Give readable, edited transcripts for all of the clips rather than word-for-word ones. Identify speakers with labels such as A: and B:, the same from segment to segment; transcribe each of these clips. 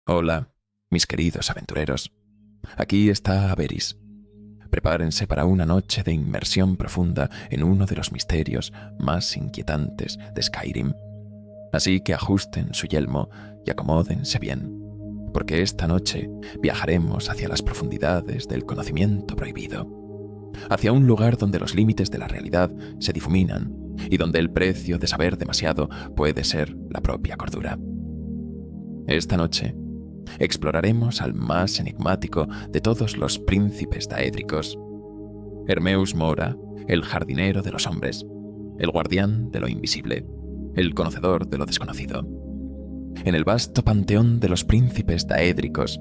A: Hola, mis queridos aventureros. Aquí está Averis. Prepárense para una noche de inmersión profunda en uno de los misterios más inquietantes de Skyrim. Así que ajusten su yelmo y acomódense bien, porque esta noche viajaremos hacia las profundidades del conocimiento prohibido, hacia un lugar donde los límites de la realidad se difuminan y donde el precio de saber demasiado puede ser la propia cordura. Esta noche exploraremos al más enigmático de todos los príncipes daédricos, Hermeus Mora, el jardinero de los hombres, el guardián de lo invisible, el conocedor de lo desconocido. En el vasto panteón de los príncipes daédricos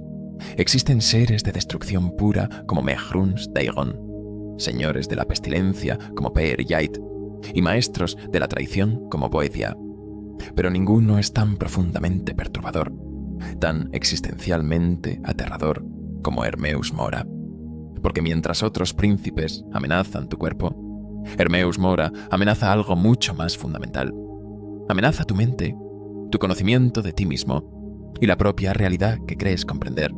A: existen seres de destrucción pura como Mehrunes Dagon, señores de la pestilencia como Per Yait y maestros de la traición como Boedia. Pero ninguno es tan profundamente perturbador, tan existencialmente aterrador como Hermeus Mora. Porque mientras otros príncipes amenazan tu cuerpo, Hermeus Mora amenaza algo mucho más fundamental. Amenaza tu mente, tu conocimiento de ti mismo y la propia realidad que crees comprender.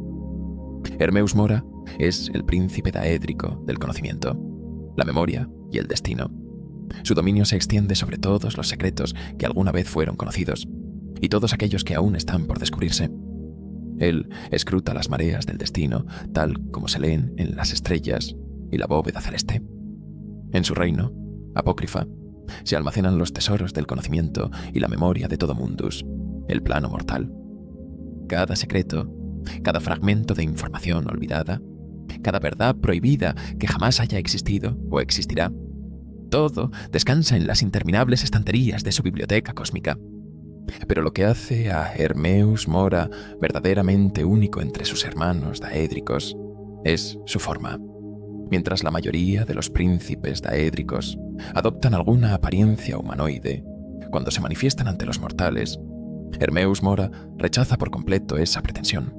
A: Hermeus Mora es el príncipe daédrico del conocimiento, la memoria y el destino. Su dominio se extiende sobre todos los secretos que alguna vez fueron conocidos y todos aquellos que aún están por descubrirse. Él escruta las mareas del destino tal como se leen en las estrellas y la bóveda celeste. En su reino, apócrifa, se almacenan los tesoros del conocimiento y la memoria de todo mundus, el plano mortal. Cada secreto, cada fragmento de información olvidada, cada verdad prohibida que jamás haya existido o existirá, todo descansa en las interminables estanterías de su biblioteca cósmica. Pero lo que hace a Hermeus Mora verdaderamente único entre sus hermanos daédricos es su forma. Mientras la mayoría de los príncipes daédricos adoptan alguna apariencia humanoide, cuando se manifiestan ante los mortales, Hermeus Mora rechaza por completo esa pretensión.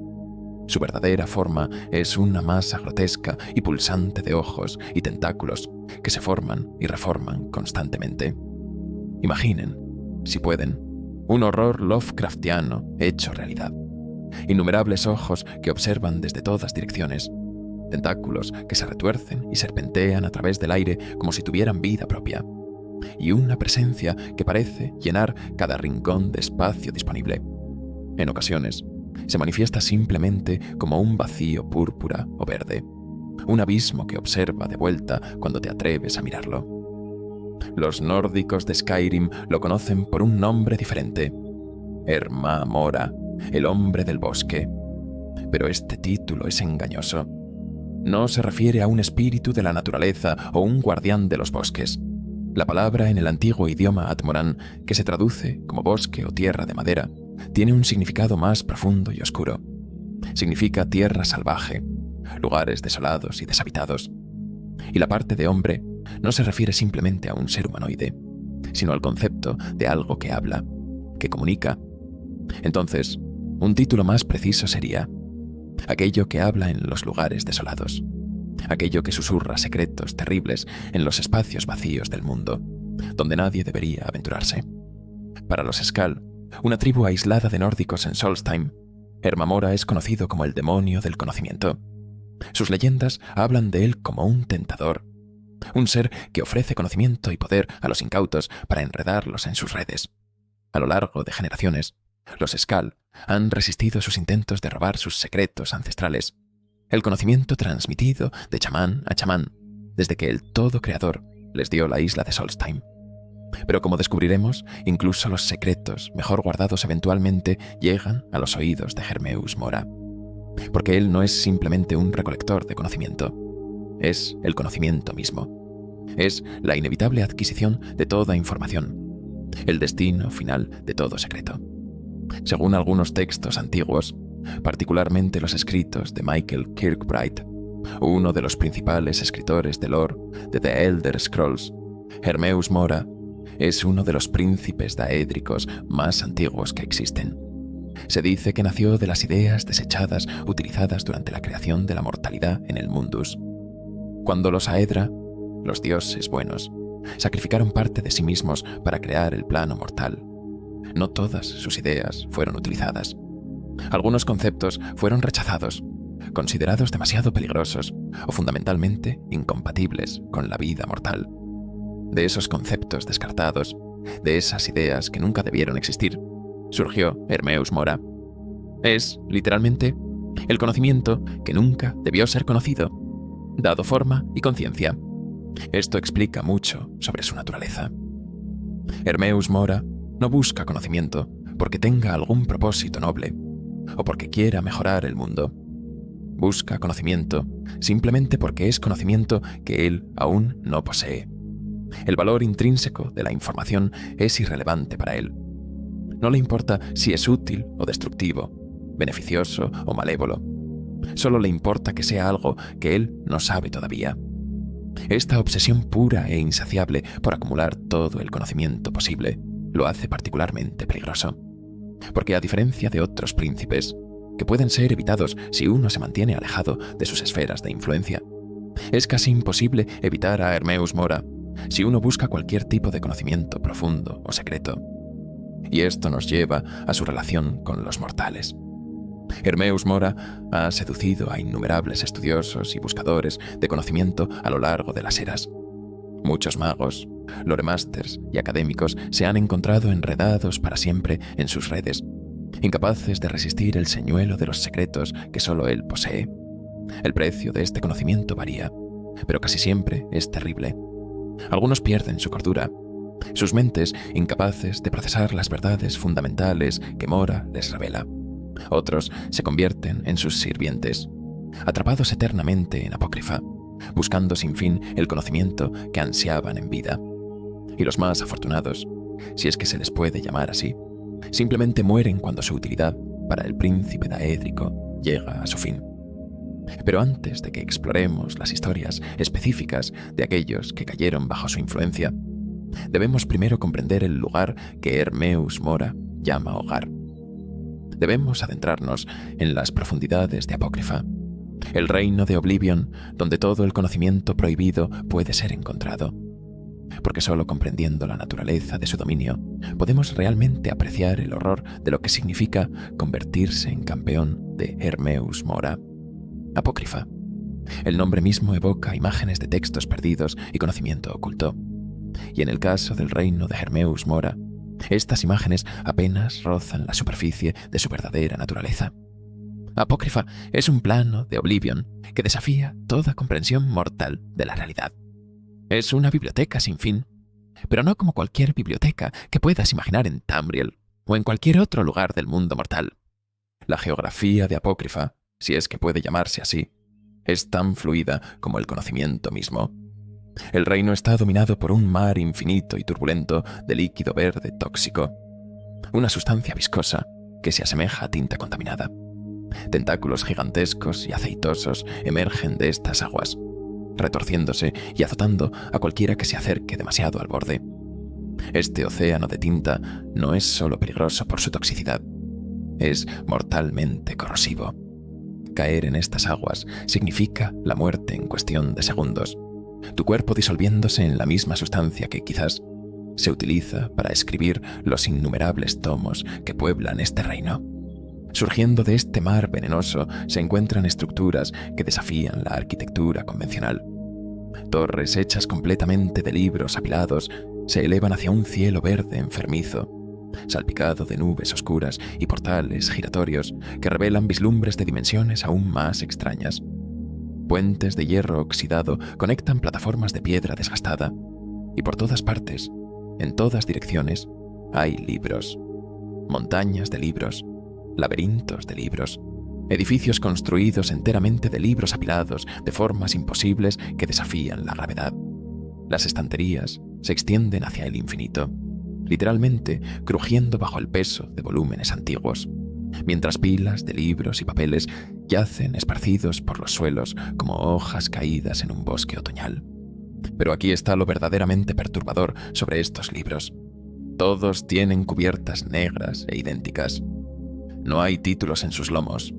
A: Su verdadera forma es una masa grotesca y pulsante de ojos y tentáculos que se forman y reforman constantemente. Imaginen, si pueden, un horror Lovecraftiano hecho realidad. Innumerables ojos que observan desde todas direcciones, tentáculos que se retuercen y serpentean a través del aire como si tuvieran vida propia, y una presencia que parece llenar cada rincón de espacio disponible. En ocasiones, se manifiesta simplemente como un vacío púrpura o verde, un abismo que observa de vuelta cuando te atreves a mirarlo. Los nórdicos de Skyrim lo conocen por un nombre diferente: Herma Mora, el hombre del bosque. Pero este título es engañoso. No se refiere a un espíritu de la naturaleza o un guardián de los bosques. La palabra en el antiguo idioma Atmoran, que se traduce como bosque o tierra de madera, tiene un significado más profundo y oscuro. Significa tierra salvaje, lugares desolados y deshabitados. Y la parte de hombre no se refiere simplemente a un ser humanoide, sino al concepto de algo que habla, que comunica. Entonces, un título más preciso sería aquello que habla en los lugares desolados, aquello que susurra secretos terribles en los espacios vacíos del mundo, donde nadie debería aventurarse. Para los Skal, una tribu aislada de nórdicos en Solstheim, Herma Mora es conocido como el demonio del conocimiento. Sus leyendas hablan de él como un tentador, un ser que ofrece conocimiento y poder a los incautos para enredarlos en sus redes. A lo largo de generaciones, los Skal han resistido sus intentos de robar sus secretos ancestrales, el conocimiento transmitido de chamán a chamán, desde que el Todo Creador les dio la isla de Solstheim. Pero como descubriremos, incluso los secretos mejor guardados eventualmente llegan a los oídos de Hermeus Mora. Porque él no es simplemente un recolector de conocimiento, es el conocimiento mismo. Es la inevitable adquisición de toda información, el destino final de todo secreto. Según algunos textos antiguos, particularmente los escritos de Michael Kirkbride, uno de los principales escritores de lore de The Elder Scrolls, Hermeus Mora es uno de los príncipes daédricos más antiguos que existen. Se dice que nació de las ideas desechadas utilizadas durante la creación de la mortalidad en el Mundus. Cuando los Aedra, los dioses buenos, sacrificaron parte de sí mismos para crear el plano mortal, no todas sus ideas fueron utilizadas. Algunos conceptos fueron rechazados, considerados demasiado peligrosos o fundamentalmente incompatibles con la vida mortal. De esos conceptos descartados, de esas ideas que nunca debieron existir, surgió Hermeus Mora. Es, literalmente, el conocimiento que nunca debió ser conocido, dado forma y conciencia. Esto explica mucho sobre su naturaleza. Hermeus Mora no busca conocimiento porque tenga algún propósito noble o porque quiera mejorar el mundo. Busca conocimiento simplemente porque es conocimiento que él aún no posee. El valor intrínseco de la información es irrelevante para él. No le importa si es útil o destructivo, beneficioso o malévolo. Solo le importa que sea algo que él no sabe todavía. Esta obsesión pura e insaciable por acumular todo el conocimiento posible lo hace particularmente peligroso. Porque a diferencia de otros príncipes, que pueden ser evitados si uno se mantiene alejado de sus esferas de influencia, es casi imposible evitar a Hermeus Mora si uno busca cualquier tipo de conocimiento profundo o secreto. Y esto nos lleva a su relación con los mortales. Hermeus Mora ha seducido a innumerables estudiosos y buscadores de conocimiento a lo largo de las eras. Muchos magos, loremasters y académicos se han encontrado enredados para siempre en sus redes, incapaces de resistir el señuelo de los secretos que solo él posee. El precio de este conocimiento varía, pero casi siempre es terrible. Algunos pierden su cordura, sus mentes incapaces de procesar las verdades fundamentales que Mora les revela. Otros se convierten en sus sirvientes, atrapados eternamente en apócrifa, buscando sin fin el conocimiento que ansiaban en vida. Y los más afortunados, si es que se les puede llamar así, simplemente mueren cuando su utilidad para el príncipe daédrico llega a su fin. Pero antes de que exploremos las historias específicas de aquellos que cayeron bajo su influencia, debemos primero comprender el lugar que Hermeus Mora llama hogar. Debemos adentrarnos en las profundidades de Apócrifa, el reino de Oblivion, donde todo el conocimiento prohibido puede ser encontrado. Porque solo comprendiendo la naturaleza de su dominio, podemos realmente apreciar el horror de lo que significa convertirse en campeón de Hermeus Mora. Apócrifa. El nombre mismo evoca imágenes de textos perdidos y conocimiento oculto. Y en el caso del reino de Hermeus Mora, estas imágenes apenas rozan la superficie de su verdadera naturaleza. Apócrifa es un plano de Oblivion que desafía toda comprensión mortal de la realidad. Es una biblioteca sin fin, pero no como cualquier biblioteca que puedas imaginar en Tamriel o en cualquier otro lugar del mundo mortal. La geografía de Apócrifa, si es que puede llamarse así, es tan fluida como el conocimiento mismo. El reino está dominado por un mar infinito y turbulento de líquido verde tóxico, una sustancia viscosa que se asemeja a tinta contaminada. Tentáculos gigantescos y aceitosos emergen de estas aguas, retorciéndose y azotando a cualquiera que se acerque demasiado al borde. Este océano de tinta no es solo peligroso por su toxicidad, es mortalmente corrosivo. Caer en estas aguas significa la muerte en cuestión de segundos, tu cuerpo disolviéndose en la misma sustancia que quizás se utiliza para escribir los innumerables tomos que pueblan este reino. Surgiendo de este mar venenoso se encuentran estructuras que desafían la arquitectura convencional. Torres hechas completamente de libros apilados se elevan hacia un cielo verde enfermizo, salpicado de nubes oscuras y portales giratorios que revelan vislumbres de dimensiones aún más extrañas. Puentes de hierro oxidado conectan plataformas de piedra desgastada, y por todas partes, en todas direcciones, hay libros. Montañas de libros, laberintos de libros, edificios construidos enteramente de libros apilados de formas imposibles que desafían la gravedad. Las estanterías se extienden hacia el infinito, literalmente crujiendo bajo el peso de volúmenes antiguos, mientras pilas de libros y papeles yacen esparcidos por los suelos como hojas caídas en un bosque otoñal. Pero aquí está lo verdaderamente perturbador sobre estos libros. Todos tienen cubiertas negras e idénticas. No hay títulos en sus lomos.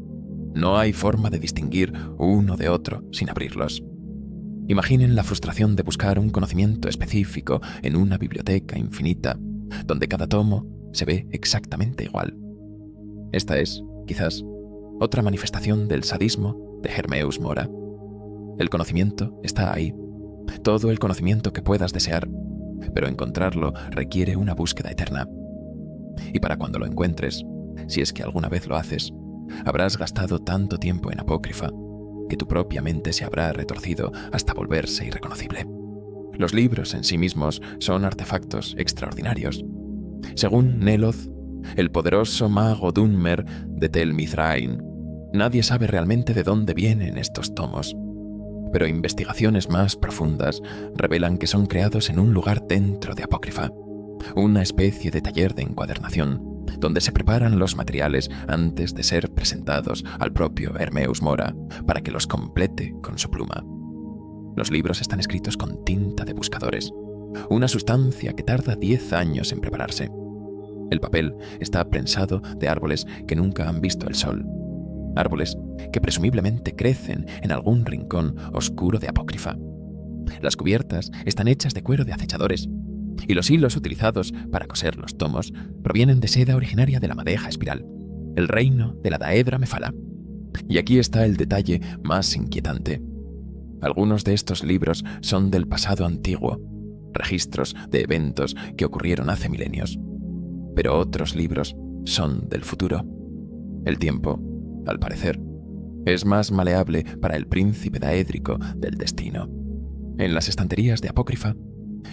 A: No hay forma de distinguir uno de otro sin abrirlos. Imaginen la frustración de buscar un conocimiento específico en una biblioteca infinita, donde cada tomo se ve exactamente igual. Esta es quizás, otra manifestación del sadismo de Hermeus Mora. El conocimiento está ahí, todo el conocimiento que puedas desear, pero encontrarlo requiere una búsqueda eterna. Y para cuando lo encuentres, si es que alguna vez lo haces, habrás gastado tanto tiempo en apócrifa que tu propia mente se habrá retorcido hasta volverse irreconocible. Los libros en sí mismos son artefactos extraordinarios. Según Neloth, el poderoso mago Dunmer de Tel Mithrain, nadie sabe realmente de dónde vienen estos tomos, pero investigaciones más profundas revelan que son creados en un lugar dentro de apócrifa, una especie de taller de encuadernación, donde se preparan los materiales antes de ser presentados al propio Hermeus Mora para que los complete con su pluma. Los libros están escritos con tinta de buscadores, una sustancia que tarda 10 años en prepararse. El papel está prensado de árboles que nunca han visto el sol, árboles que presumiblemente crecen en algún rincón oscuro de apócrifa. Las cubiertas están hechas de cuero de acechadores, y los hilos utilizados para coser los tomos provienen de seda originaria de la madeja espiral, el reino de la Daedra Mephala. Y aquí está el detalle más inquietante. Algunos de estos libros son del pasado antiguo, registros de eventos que ocurrieron hace milenios. Pero otros libros son del futuro. El tiempo, al parecer, es más maleable para el príncipe daédrico del destino. En las estanterías de apócrifa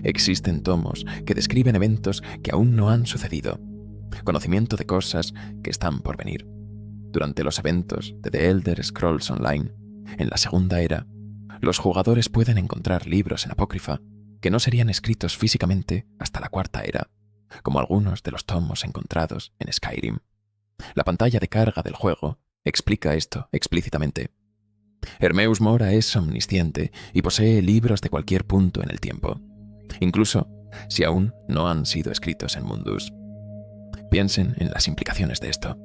A: existen tomos que describen eventos que aún no han sucedido, conocimiento de cosas que están por venir. Durante los eventos de The Elder Scrolls Online, en la Segunda Era, los jugadores pueden encontrar libros en apócrifa que no serían escritos físicamente hasta la Cuarta Era, como algunos de los tomos encontrados en Skyrim. La pantalla de carga del juego explica esto explícitamente. Hermeus Mora es omnisciente y posee libros de cualquier punto en el tiempo, incluso si aún no han sido escritos en Mundus. Piensen en las implicaciones de esto.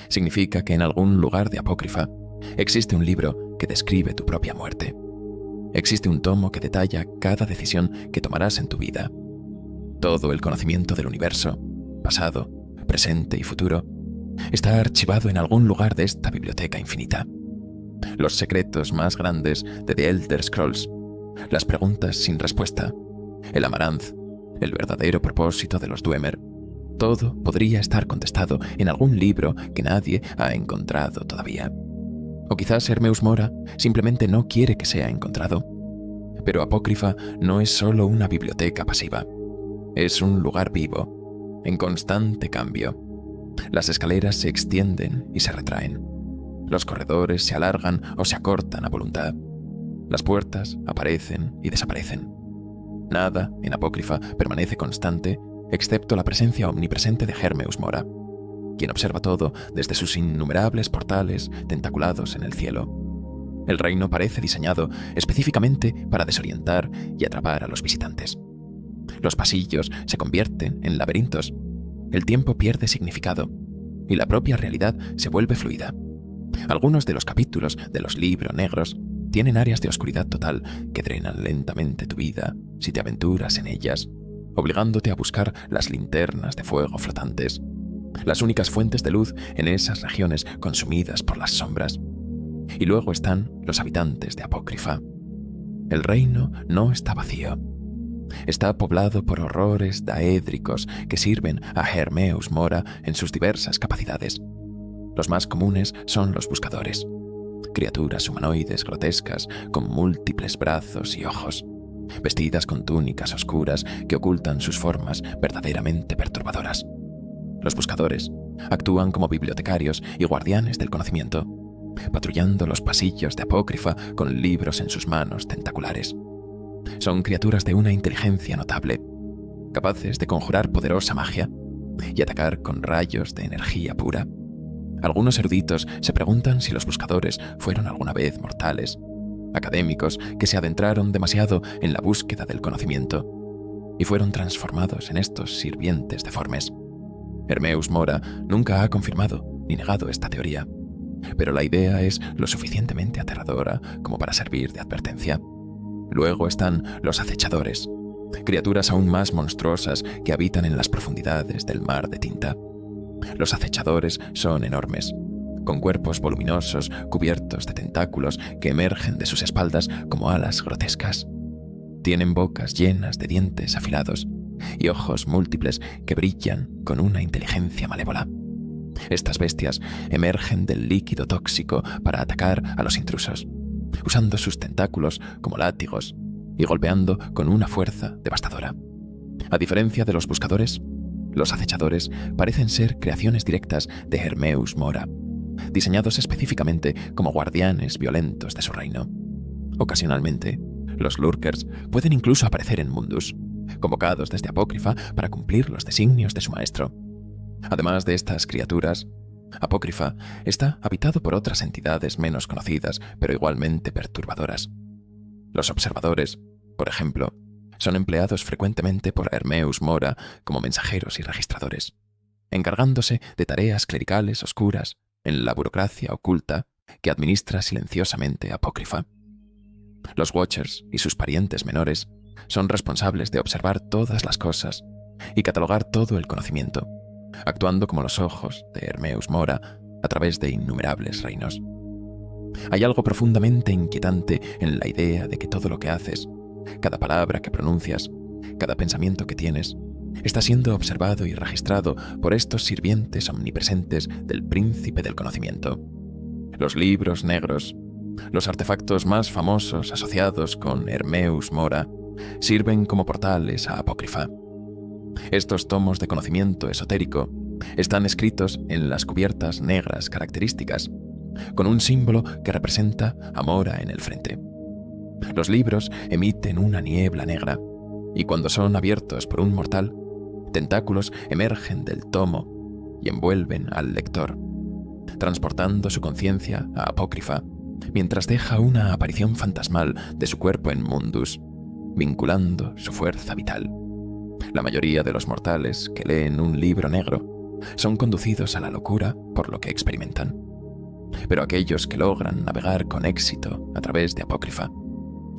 A: Significa que en algún lugar de apócrifa existe un libro que describe tu propia muerte. Existe un tomo que detalla cada decisión que tomarás en tu vida. Todo el conocimiento del universo, pasado, presente y futuro, está archivado en algún lugar de esta biblioteca infinita. Los secretos más grandes de The Elder Scrolls, las preguntas sin respuesta, el Amaranth, el verdadero propósito de los Dwemer, todo podría estar contestado en algún libro que nadie ha encontrado todavía. O quizás Hermeus Mora simplemente no quiere que sea encontrado. Pero apócrifa no es solo una biblioteca pasiva. Es un lugar vivo, en constante cambio. Las escaleras se extienden y se retraen. Los corredores se alargan o se acortan a voluntad. Las puertas aparecen y desaparecen. Nada en apócrifa permanece constante, excepto la presencia omnipresente de Hermeus Mora, quien observa todo desde sus innumerables portales tentaculados en el cielo. El reino parece diseñado específicamente para desorientar y atrapar a los visitantes. Los pasillos se convierten en laberintos, el tiempo pierde significado y la propia realidad se vuelve fluida. Algunos de los capítulos de los libros negros tienen áreas de oscuridad total que drenan lentamente tu vida si te aventuras en ellas, obligándote a buscar las linternas de fuego flotantes, las únicas fuentes de luz en esas regiones consumidas por las sombras. Y luego están los habitantes de apócrifa. El reino no está vacío. Está poblado por horrores daédricos que sirven a Hermeus Mora en sus diversas capacidades. Los más comunes son los buscadores, criaturas humanoides grotescas con múltiples brazos y ojos, vestidas con túnicas oscuras que ocultan sus formas verdaderamente perturbadoras. Los buscadores actúan como bibliotecarios y guardianes del conocimiento, patrullando los pasillos de apócrifa con libros en sus manos tentaculares. Son criaturas de una inteligencia notable, capaces de conjurar poderosa magia y atacar con rayos de energía pura. Algunos eruditos se preguntan si los buscadores fueron alguna vez mortales, académicos que se adentraron demasiado en la búsqueda del conocimiento y fueron transformados en estos sirvientes deformes. Hermeus Mora nunca ha confirmado ni negado esta teoría, pero la idea es lo suficientemente aterradora como para servir de advertencia. Luego están los acechadores, criaturas aún más monstruosas que habitan en las profundidades del mar de tinta. Los acechadores son enormes, con cuerpos voluminosos cubiertos de tentáculos que emergen de sus espaldas como alas grotescas. Tienen bocas llenas de dientes afilados y ojos múltiples que brillan con una inteligencia malévola. Estas bestias emergen del líquido tóxico para atacar a los intrusos, usando sus tentáculos como látigos y golpeando con una fuerza devastadora. A diferencia de los buscadores, los acechadores parecen ser creaciones directas de Hermeus Mora, diseñados específicamente como guardianes violentos de su reino. Ocasionalmente, los lurkers pueden incluso aparecer en Mundus, convocados desde Apócrifa para cumplir los designios de su maestro. Además de estas criaturas, Apócrifa está habitado por otras entidades menos conocidas, pero igualmente perturbadoras. Los observadores, por ejemplo, son empleados frecuentemente por Hermeus Mora como mensajeros y registradores, encargándose de tareas clericales oscuras en la burocracia oculta que administra silenciosamente Apócrifa. Los Watchers y sus parientes menores son responsables de observar todas las cosas y catalogar todo el conocimiento, actuando como los ojos de Hermeus Mora a través de innumerables reinos. Hay algo profundamente inquietante en la idea de que todo lo que haces, cada palabra que pronuncias, cada pensamiento que tienes, está siendo observado y registrado por estos sirvientes omnipresentes del príncipe del conocimiento. Los libros negros, los artefactos más famosos asociados con Hermeus Mora, sirven como portales a Apócrifa. Estos tomos de conocimiento esotérico están escritos en las cubiertas negras características, con un símbolo que representa a Mora en el frente. Los libros emiten una niebla negra, y cuando son abiertos por un mortal, tentáculos emergen del tomo y envuelven al lector, transportando su conciencia a Apócrifa, mientras deja una aparición fantasmal de su cuerpo en Mundus, vinculando su fuerza vital. La mayoría de los mortales que leen un libro negro son conducidos a la locura por lo que experimentan. Pero aquellos que logran navegar con éxito a través de Apócrifa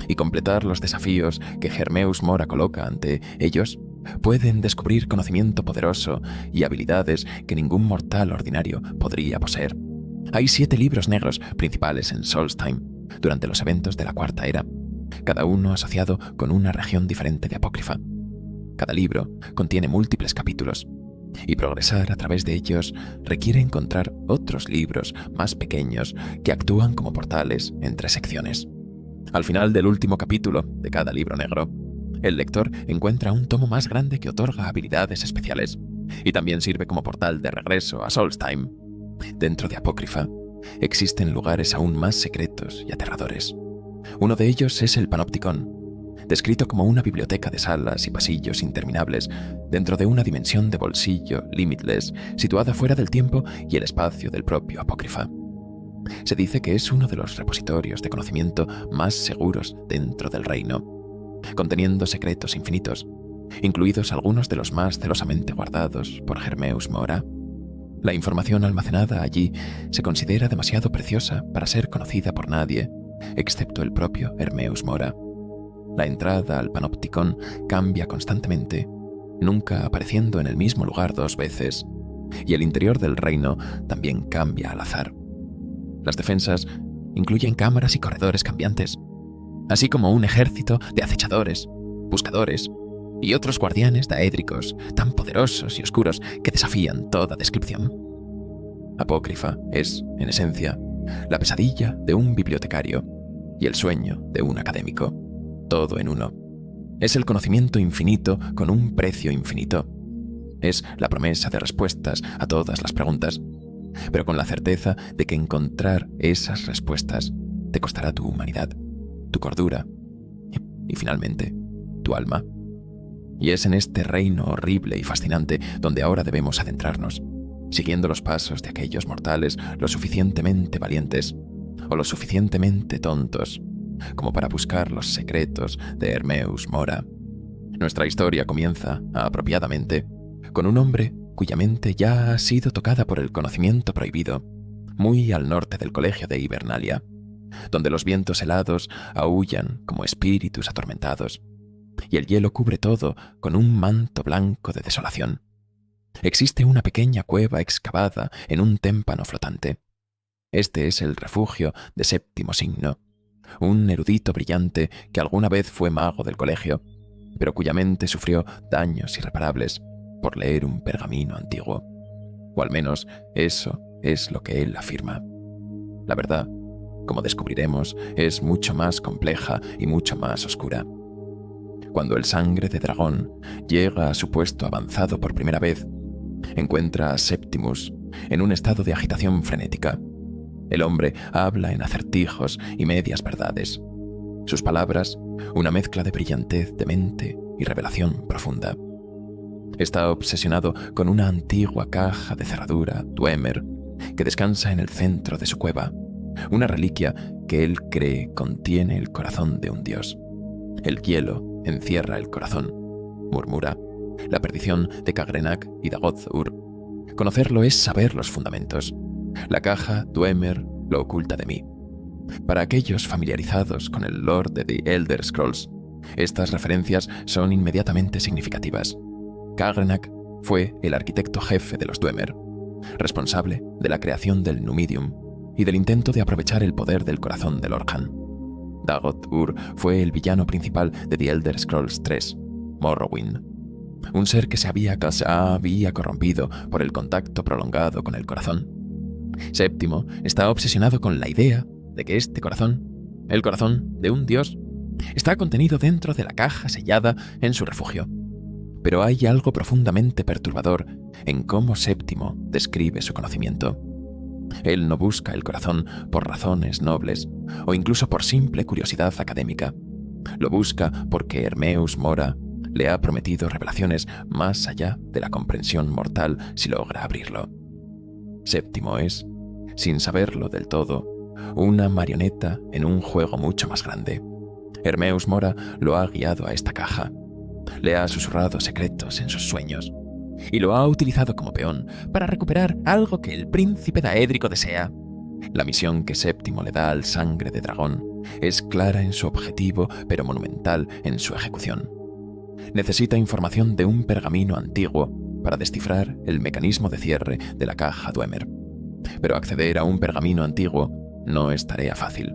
A: y completar los desafíos que Hermeus Mora coloca ante ellos, pueden descubrir conocimiento poderoso y habilidades que ningún mortal ordinario podría poseer. Hay 7 libros negros principales en Solstheim durante los eventos de la Cuarta Era, cada uno asociado con una región diferente de Apócrifa. Cada libro contiene múltiples capítulos, y progresar a través de ellos requiere encontrar otros libros más pequeños que actúan como portales entre secciones. Al final del último capítulo de cada libro negro, el lector encuentra un tomo más grande que otorga habilidades especiales, y también sirve como portal de regreso a Solstheim. Dentro de Apócrifa existen lugares aún más secretos y aterradores. Uno de ellos es el Panopticon, descrito como una biblioteca de salas y pasillos interminables dentro de una dimensión de bolsillo limitless situada fuera del tiempo y el espacio del propio Apócrifa. Se dice que es uno de los repositorios de conocimiento más seguros dentro del reino, conteniendo secretos infinitos, incluidos algunos de los más celosamente guardados por Hermeus Mora. La información almacenada allí se considera demasiado preciosa para ser conocida por nadie, excepto el propio Hermeus Mora. La entrada al Panopticon cambia constantemente, nunca apareciendo en el mismo lugar 2 veces, y el interior del reino también cambia al azar. Las defensas incluyen cámaras y corredores cambiantes, así como un ejército de acechadores, buscadores y otros guardianes daédricos tan poderosos y oscuros que desafían toda descripción. Apócrifa es, en esencia, la pesadilla de un bibliotecario y el sueño de un académico, todo en uno. Es el conocimiento infinito con un precio infinito. Es la promesa de respuestas a todas las preguntas, pero con la certeza de que encontrar esas respuestas te costará tu humanidad, tu cordura y finalmente, tu alma. Y es en este reino horrible y fascinante donde ahora debemos adentrarnos, siguiendo los pasos de aquellos mortales lo suficientemente valientes o lo suficientemente tontos como para buscar los secretos de Hermeus Mora. Nuestra historia comienza, apropiadamente, con un hombre cuya mente ya ha sido tocada por el conocimiento prohibido, muy al norte del colegio de Hibernalia, donde los vientos helados aúllan como espíritus atormentados, y el hielo cubre todo con un manto blanco de desolación. Existe una pequeña cueva excavada en un témpano flotante. Este es el refugio de Séptimo Signo, un erudito brillante que alguna vez fue mago del colegio, pero cuya mente sufrió daños irreparables por leer un pergamino antiguo. O al menos eso es lo que él afirma. La verdad, como descubriremos, es mucho más compleja y mucho más oscura. Cuando el Sangre de Dragón llega a su puesto avanzado por primera vez, encuentra a Septimus en un estado de agitación frenética. El hombre habla en acertijos y medias verdades. Sus palabras, una mezcla de brillantez de mente y revelación profunda. Está obsesionado con una antigua caja de cerradura, Dwemer, que descansa en el centro de su cueva, una reliquia que él cree contiene el corazón de un dios. El hielo encierra el corazón, murmura, la perdición de Kagrenac y Dagoth-Ur. Conocerlo es saber los fundamentos. La caja Dwemer lo oculta de mí. Para aquellos familiarizados con el lore de The Elder Scrolls, estas referencias son inmediatamente significativas. Kagrenac fue el arquitecto jefe de los Dwemer, responsable de la creación del Numidium y del intento de aprovechar el poder del corazón de Lorkhan. Dagoth-Ur fue el villano principal de The Elder Scrolls 3, Morrowind, un ser que se había corrompido por el contacto prolongado con el corazón. Séptimo está obsesionado con la idea de que este corazón, el corazón de un dios, está contenido dentro de la caja sellada en su refugio. Pero hay algo profundamente perturbador en cómo Séptimo describe su conocimiento. Él no busca el corazón por razones nobles o incluso por simple curiosidad académica. Lo busca porque Hermeus Mora le ha prometido revelaciones más allá de la comprensión mortal si logra abrirlo. Séptimo es, sin saberlo del todo, una marioneta en un juego mucho más grande. Hermeus Mora lo ha guiado a esta caja, le ha susurrado secretos en sus sueños y lo ha utilizado como peón para recuperar algo que el príncipe daédrico desea. La misión que Séptimo le da al Sangre de Dragón es clara en su objetivo, pero monumental en su ejecución. Necesita información de un pergamino antiguo para descifrar el mecanismo de cierre de la caja Dwemer. Pero acceder a un pergamino antiguo no es tarea fácil.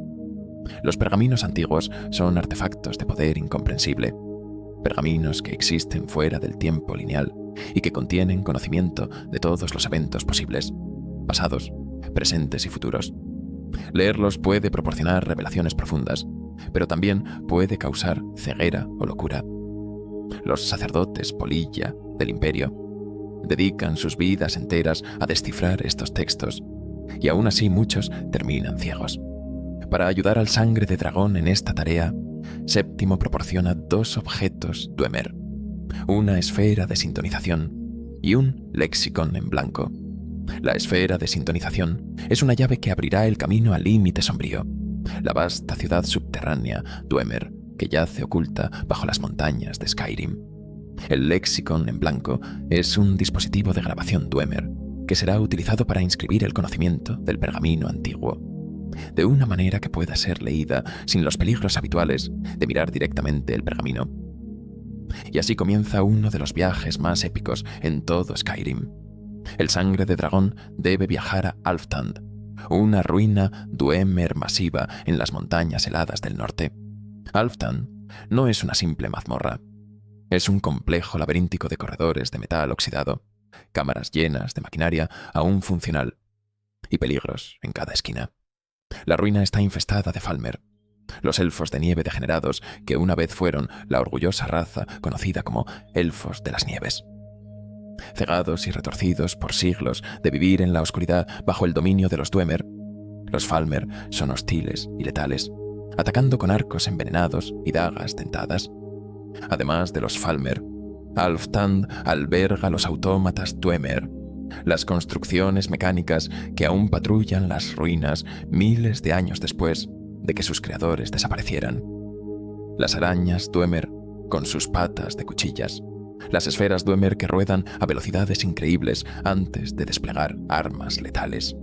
A: Los pergaminos antiguos son artefactos de poder incomprensible, pergaminos que existen fuera del tiempo lineal y que contienen conocimiento de todos los eventos posibles, pasados, presentes y futuros. Leerlos puede proporcionar revelaciones profundas, pero también puede causar ceguera o locura. Los sacerdotes polilla del imperio dedican sus vidas enteras a descifrar estos textos, y aún así muchos terminan ciegos. Para ayudar al Sangre de Dragón en esta tarea, Séptimo proporciona 2 objetos Dwemer, una esfera de sintonización y un lexicon en blanco. La esfera de sintonización es una llave que abrirá el camino al límite sombrío, la vasta ciudad subterránea Dwemer que yace oculta bajo las montañas de Skyrim. El lexicon en blanco es un dispositivo de grabación Dwemer que será utilizado para inscribir el conocimiento del pergamino antiguo, de una manera que pueda ser leída sin los peligros habituales de mirar directamente el pergamino. Y así comienza uno de los viajes más épicos en todo Skyrim. El Sangre de Dragón debe viajar a Alftand, una ruina Dwemer masiva en las montañas heladas del norte. Alftand no es una simple mazmorra. Es un complejo laberíntico de corredores de metal oxidado, cámaras llenas de maquinaria aún funcional y peligros en cada esquina. La ruina está infestada de Falmer, los elfos de nieve degenerados que una vez fueron la orgullosa raza conocida como Elfos de las Nieves. Cegados y retorcidos por siglos de vivir en la oscuridad bajo el dominio de los Dwemer, los Falmer son hostiles y letales, atacando con arcos envenenados y dagas dentadas. Además de los Falmer, Alftand alberga los autómatas Dwemer, las construcciones mecánicas que aún patrullan las ruinas miles de años después de que sus creadores desaparecieran. Las arañas Dwemer con sus patas de cuchillas, las esferas Dwemer que ruedan a velocidades increíbles antes de desplegar armas letales,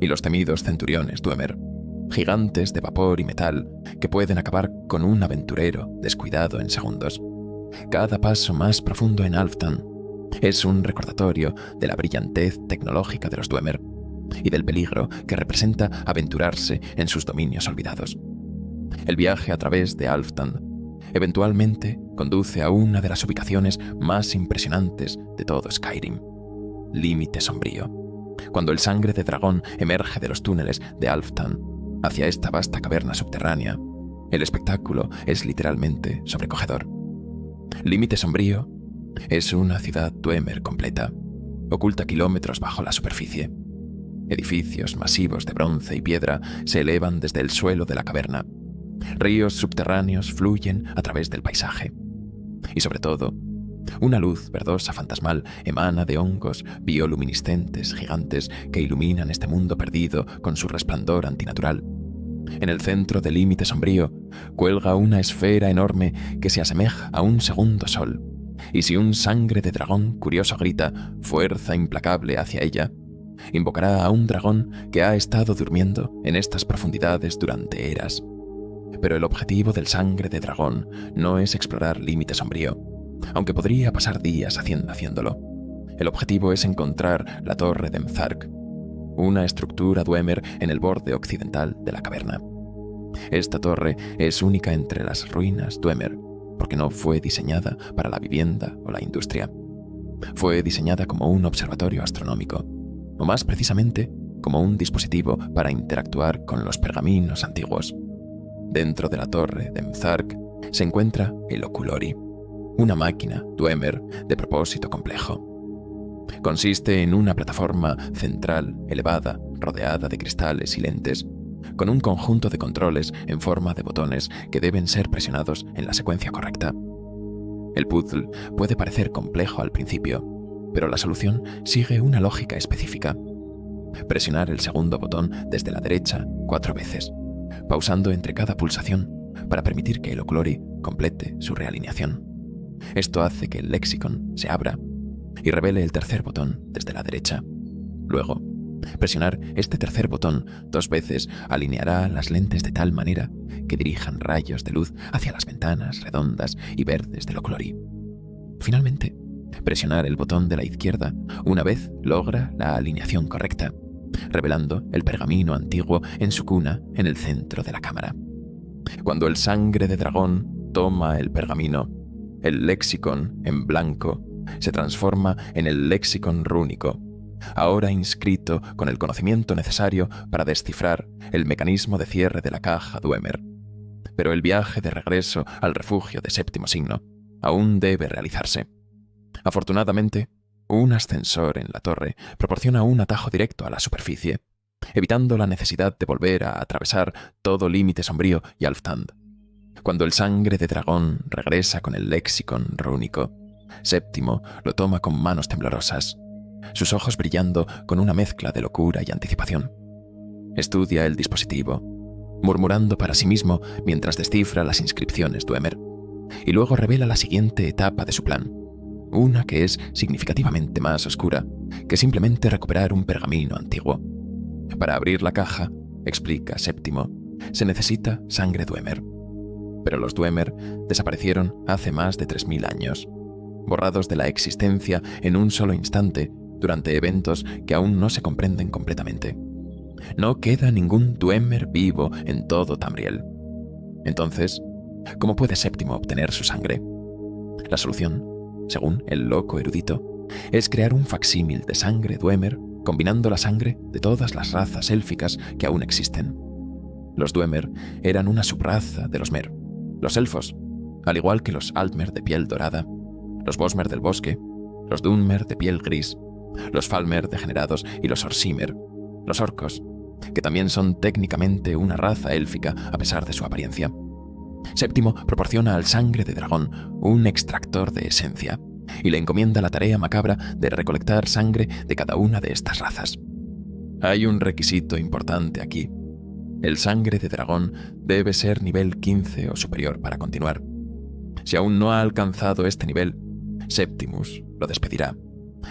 A: y los temidos centuriones Dwemer, gigantes de vapor y metal que pueden acabar con un aventurero descuidado en segundos. Cada paso más profundo en Alftand Es un recordatorio de la brillantez tecnológica de los Dwemer y del peligro que representa aventurarse en sus dominios olvidados. El viaje a través de Alftand eventualmente conduce a una de las ubicaciones más impresionantes de todo Skyrim, Límite Sombrío. Cuando el Sangre de Dragón emerge de los túneles de Alftand hacia esta vasta caverna subterránea, el espectáculo es literalmente sobrecogedor. Límite Sombrío es una ciudad Dwemer completa, oculta kilómetros bajo la superficie. Edificios masivos de bronce y piedra se elevan desde el suelo de la caverna. Ríos subterráneos fluyen a través del paisaje. Y sobre todo, una luz verdosa fantasmal emana de hongos bioluminiscentes gigantes que iluminan este mundo perdido con su resplandor antinatural. En el centro del Límite Sombrío cuelga una esfera enorme que se asemeja a un segundo sol, y si un Sangre de Dragón curioso grita fuerza implacable hacia ella, invocará a un dragón que ha estado durmiendo en estas profundidades durante eras. Pero el objetivo del Sangre de Dragón no es explorar Límite Sombrío, aunque podría pasar días haciéndolo. El objetivo es encontrar la Torre de Mzark, una estructura Dwemer en el borde occidental de la caverna. Esta torre es única entre las ruinas Dwemer, porque no fue diseñada para la vivienda o la industria. Fue diseñada como un observatorio astronómico, o más precisamente, como un dispositivo para interactuar con los pergaminos antiguos. Dentro de la torre de Mzark se encuentra el Oculori, una máquina Dwemer de propósito complejo. Consiste en una plataforma central elevada, rodeada de cristales y lentes, con un conjunto de controles en forma de botones que deben ser presionados en la secuencia correcta. El puzzle puede parecer complejo al principio, pero la solución sigue una lógica específica. Presionar el segundo botón desde la derecha 4 veces, pausando entre cada pulsación para permitir que el Oculori complete su realineación. Esto hace que el lexicon se abra y revele el tercer botón desde la derecha. Luego, presionar este tercer botón 2 veces alineará las lentes de tal manera que dirijan rayos de luz hacia las ventanas redondas y verdes del Oculori. Finalmente, presionar el botón de la izquierda una vez logra la alineación correcta, revelando el pergamino antiguo en su cuna en el centro de la cámara. Cuando el Sangre de Dragón toma el pergamino, el lexicon en blanco se transforma en el lexicon rúnico, ahora inscrito con el conocimiento necesario para descifrar el mecanismo de cierre de la caja Dwemer. Pero el viaje de regreso al refugio de Séptimo Signo aún debe realizarse. Afortunadamente, un ascensor en la torre proporciona un atajo directo a la superficie, evitando la necesidad de volver a atravesar todo Límite Sombrío y Alftand. Cuando el Sangre de Dragón regresa con el lexicon rúnico, Séptimo lo toma con manos temblorosas, sus ojos brillando con una mezcla de locura y anticipación. Estudia el dispositivo, murmurando para sí mismo mientras descifra las inscripciones Dwemer, y luego revela la siguiente etapa de su plan, una que es significativamente más oscura que simplemente recuperar un pergamino antiguo. Para abrir la caja, explica Séptimo, se necesita sangre Dwemer. Pero los Dwemer desaparecieron hace más de 3000 años, borrados de la existencia en un solo instante durante eventos que aún no se comprenden completamente. No queda ningún Dwemer vivo en todo Tamriel. Entonces, ¿cómo puede Séptimo obtener su sangre? La solución, según el loco erudito, es crear un facsímil de sangre Dwemer combinando la sangre de todas las razas élficas que aún existen. Los Dwemer eran una subraza de los Mer, los elfos, al igual que los Altmer de piel dorada, los Bosmer del bosque, los Dunmer de piel gris, los Falmer degenerados y los Orsimer, los orcos, que también son técnicamente una raza élfica a pesar de su apariencia. Séptimo proporciona al Sangre de Dragón un extractor de esencia y le encomienda la tarea macabra de recolectar sangre de cada una de estas razas. Hay un requisito importante aquí. El Sangre de Dragón debe ser nivel 15 o superior para continuar. Si aún no ha alcanzado este nivel, Septimus lo despedirá,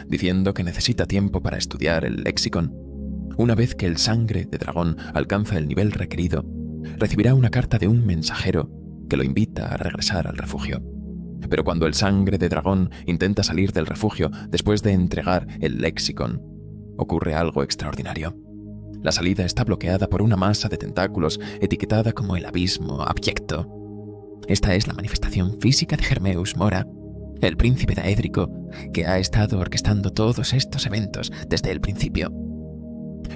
A: diciendo que necesita tiempo para estudiar el lexicon. Una vez que el Sangre de Dragón alcanza el nivel requerido, recibirá una carta de un mensajero que lo invita a regresar al refugio. Pero cuando el sangre de dragón intenta salir del refugio después de entregar el lexicon, ocurre algo extraordinario. La salida está bloqueada por una masa de tentáculos etiquetada como el abismo abyecto. Esta es la manifestación física de Hermeus Mora, el príncipe daédrico que ha estado orquestando todos estos eventos desde el principio.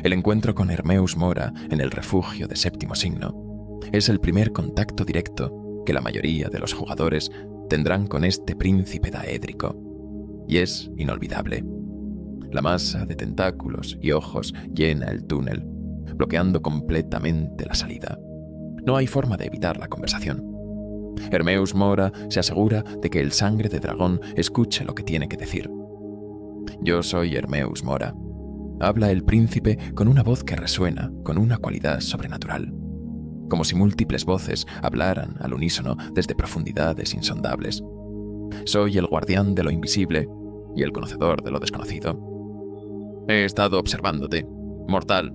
A: El encuentro con Hermeus Mora en el refugio de Séptimo Signo es el primer contacto directo que la mayoría de los jugadores tendrán con este príncipe daédrico, y es inolvidable. La masa de tentáculos y ojos llena el túnel, bloqueando completamente la salida. No hay forma de evitar la conversación. Hermeus Mora se asegura de que el sangre de dragón escuche lo que tiene que decir. «Yo soy Hermeus Mora», habla el príncipe con una voz que resuena con una cualidad sobrenatural, como si múltiples voces hablaran al unísono desde profundidades insondables. «Soy el guardián de lo invisible y el conocedor de lo desconocido. He estado observándote, mortal.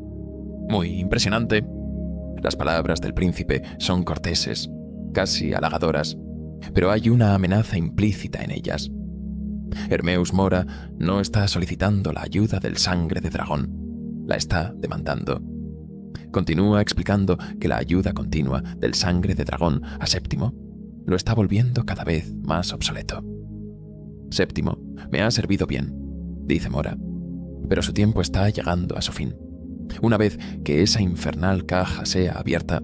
A: Muy impresionante». Las palabras del príncipe son corteses, casi halagadoras, pero hay una amenaza implícita en ellas. Hermeus Mora no está solicitando la ayuda del sangre de dragón, la está demandando. Continúa explicando que la ayuda continua del sangre de dragón a Séptimo lo está volviendo cada vez más obsoleto. «Séptimo me ha servido bien», dice Mora, «pero su tiempo está llegando a su fin. Una vez que esa infernal caja sea abierta,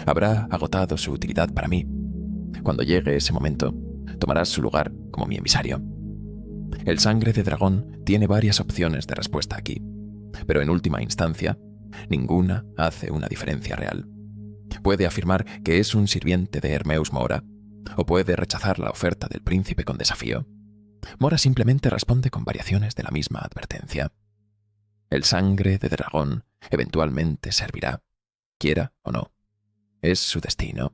A: habrá agotado su utilidad para mí. Cuando llegue ese momento, tomarás su lugar como mi emisario». El sangre de dragón tiene varias opciones de respuesta aquí, pero en última instancia, ninguna hace una diferencia real. Puede afirmar que es un sirviente de Hermeus Mora, o puede rechazar la oferta del príncipe con desafío. Mora simplemente responde con variaciones de la misma advertencia. El sangre de dragón eventualmente servirá, quiera o no. Es su destino.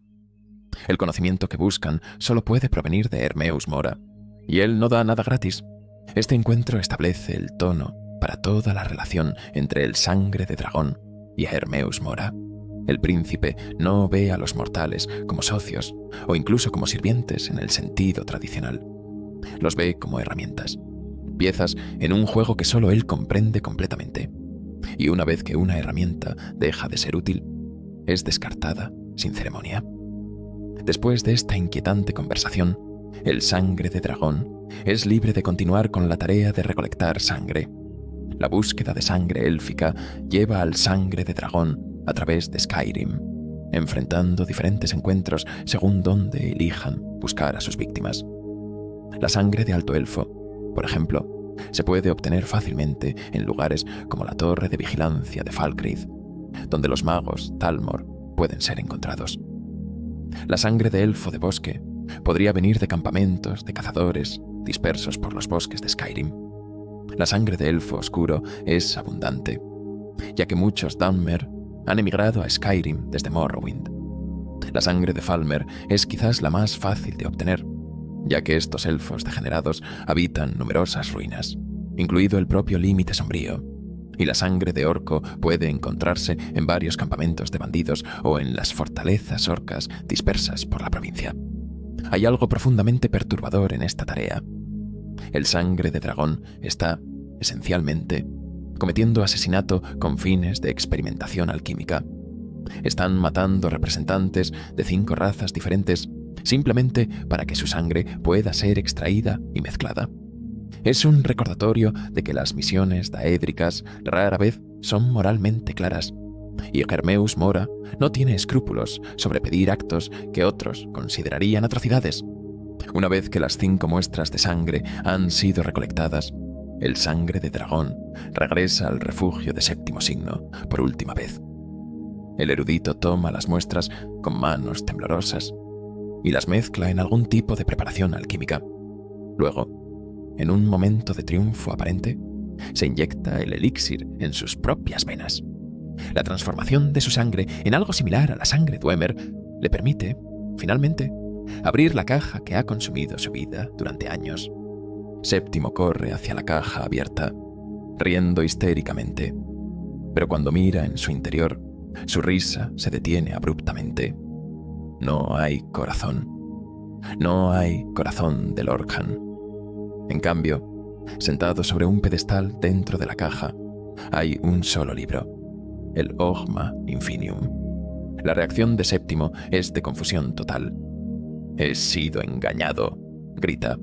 A: El conocimiento que buscan solo puede provenir de Hermeus Mora, y él no da nada gratis. Este encuentro establece el tono para toda la relación entre el sangre de dragón y Hermeus Mora. El príncipe no ve a los mortales como socios o incluso como sirvientes en el sentido tradicional. Los ve como herramientas, piezas en un juego que solo él comprende completamente. Y una vez que una herramienta deja de ser útil, es descartada sin ceremonia. Después de esta inquietante conversación, el sangre de dragón es libre de continuar con la tarea de recolectar sangre. La búsqueda de sangre élfica lleva al sangre de dragón a través de Skyrim, enfrentando diferentes encuentros según dónde elijan buscar a sus víctimas. La sangre de alto elfo, por ejemplo, se puede obtener fácilmente en lugares como la torre de vigilancia de Falkreath, donde los magos Talmor pueden ser encontrados. La sangre de elfo de bosque podría venir de campamentos de cazadores dispersos por los bosques de Skyrim. La sangre de elfo oscuro es abundante, ya que muchos Dunmer han emigrado a Skyrim desde Morrowind. La sangre de Falmer es quizás la más fácil de obtener, ya que estos elfos degenerados habitan numerosas ruinas, incluido el propio límite sombrío, y la sangre de orco puede encontrarse en varios campamentos de bandidos o en las fortalezas orcas dispersas por la provincia. Hay algo profundamente perturbador en esta tarea. El sangre de dragón está, esencialmente, cometiendo asesinato con fines de experimentación alquímica. Están matando representantes de 5 razas diferentes simplemente para que su sangre pueda ser extraída y mezclada. Es un recordatorio de que las misiones daédricas rara vez son moralmente claras, y Hermeus Mora no tiene escrúpulos sobre pedir actos que otros considerarían atrocidades. Una vez que las 5 muestras de sangre han sido recolectadas, el sangre de dragón regresa al refugio de Séptimo Signo por última vez. El erudito toma las muestras con manos temblorosas y las mezcla en algún tipo de preparación alquímica. Luego, en un momento de triunfo aparente, se inyecta el elixir en sus propias venas. La transformación de su sangre en algo similar a la sangre Dwemer le permite, finalmente, abrir la caja que ha consumido su vida durante años. Séptimo corre hacia la caja abierta, riendo histéricamente, pero cuando mira en su interior, su risa se detiene abruptamente. No hay corazón. No hay corazón de Lorcan. En cambio, sentado sobre un pedestal dentro de la caja, hay un solo libro, el Ogma Infinium. La reacción de Séptimo es de confusión total. «He sido engañado», grita,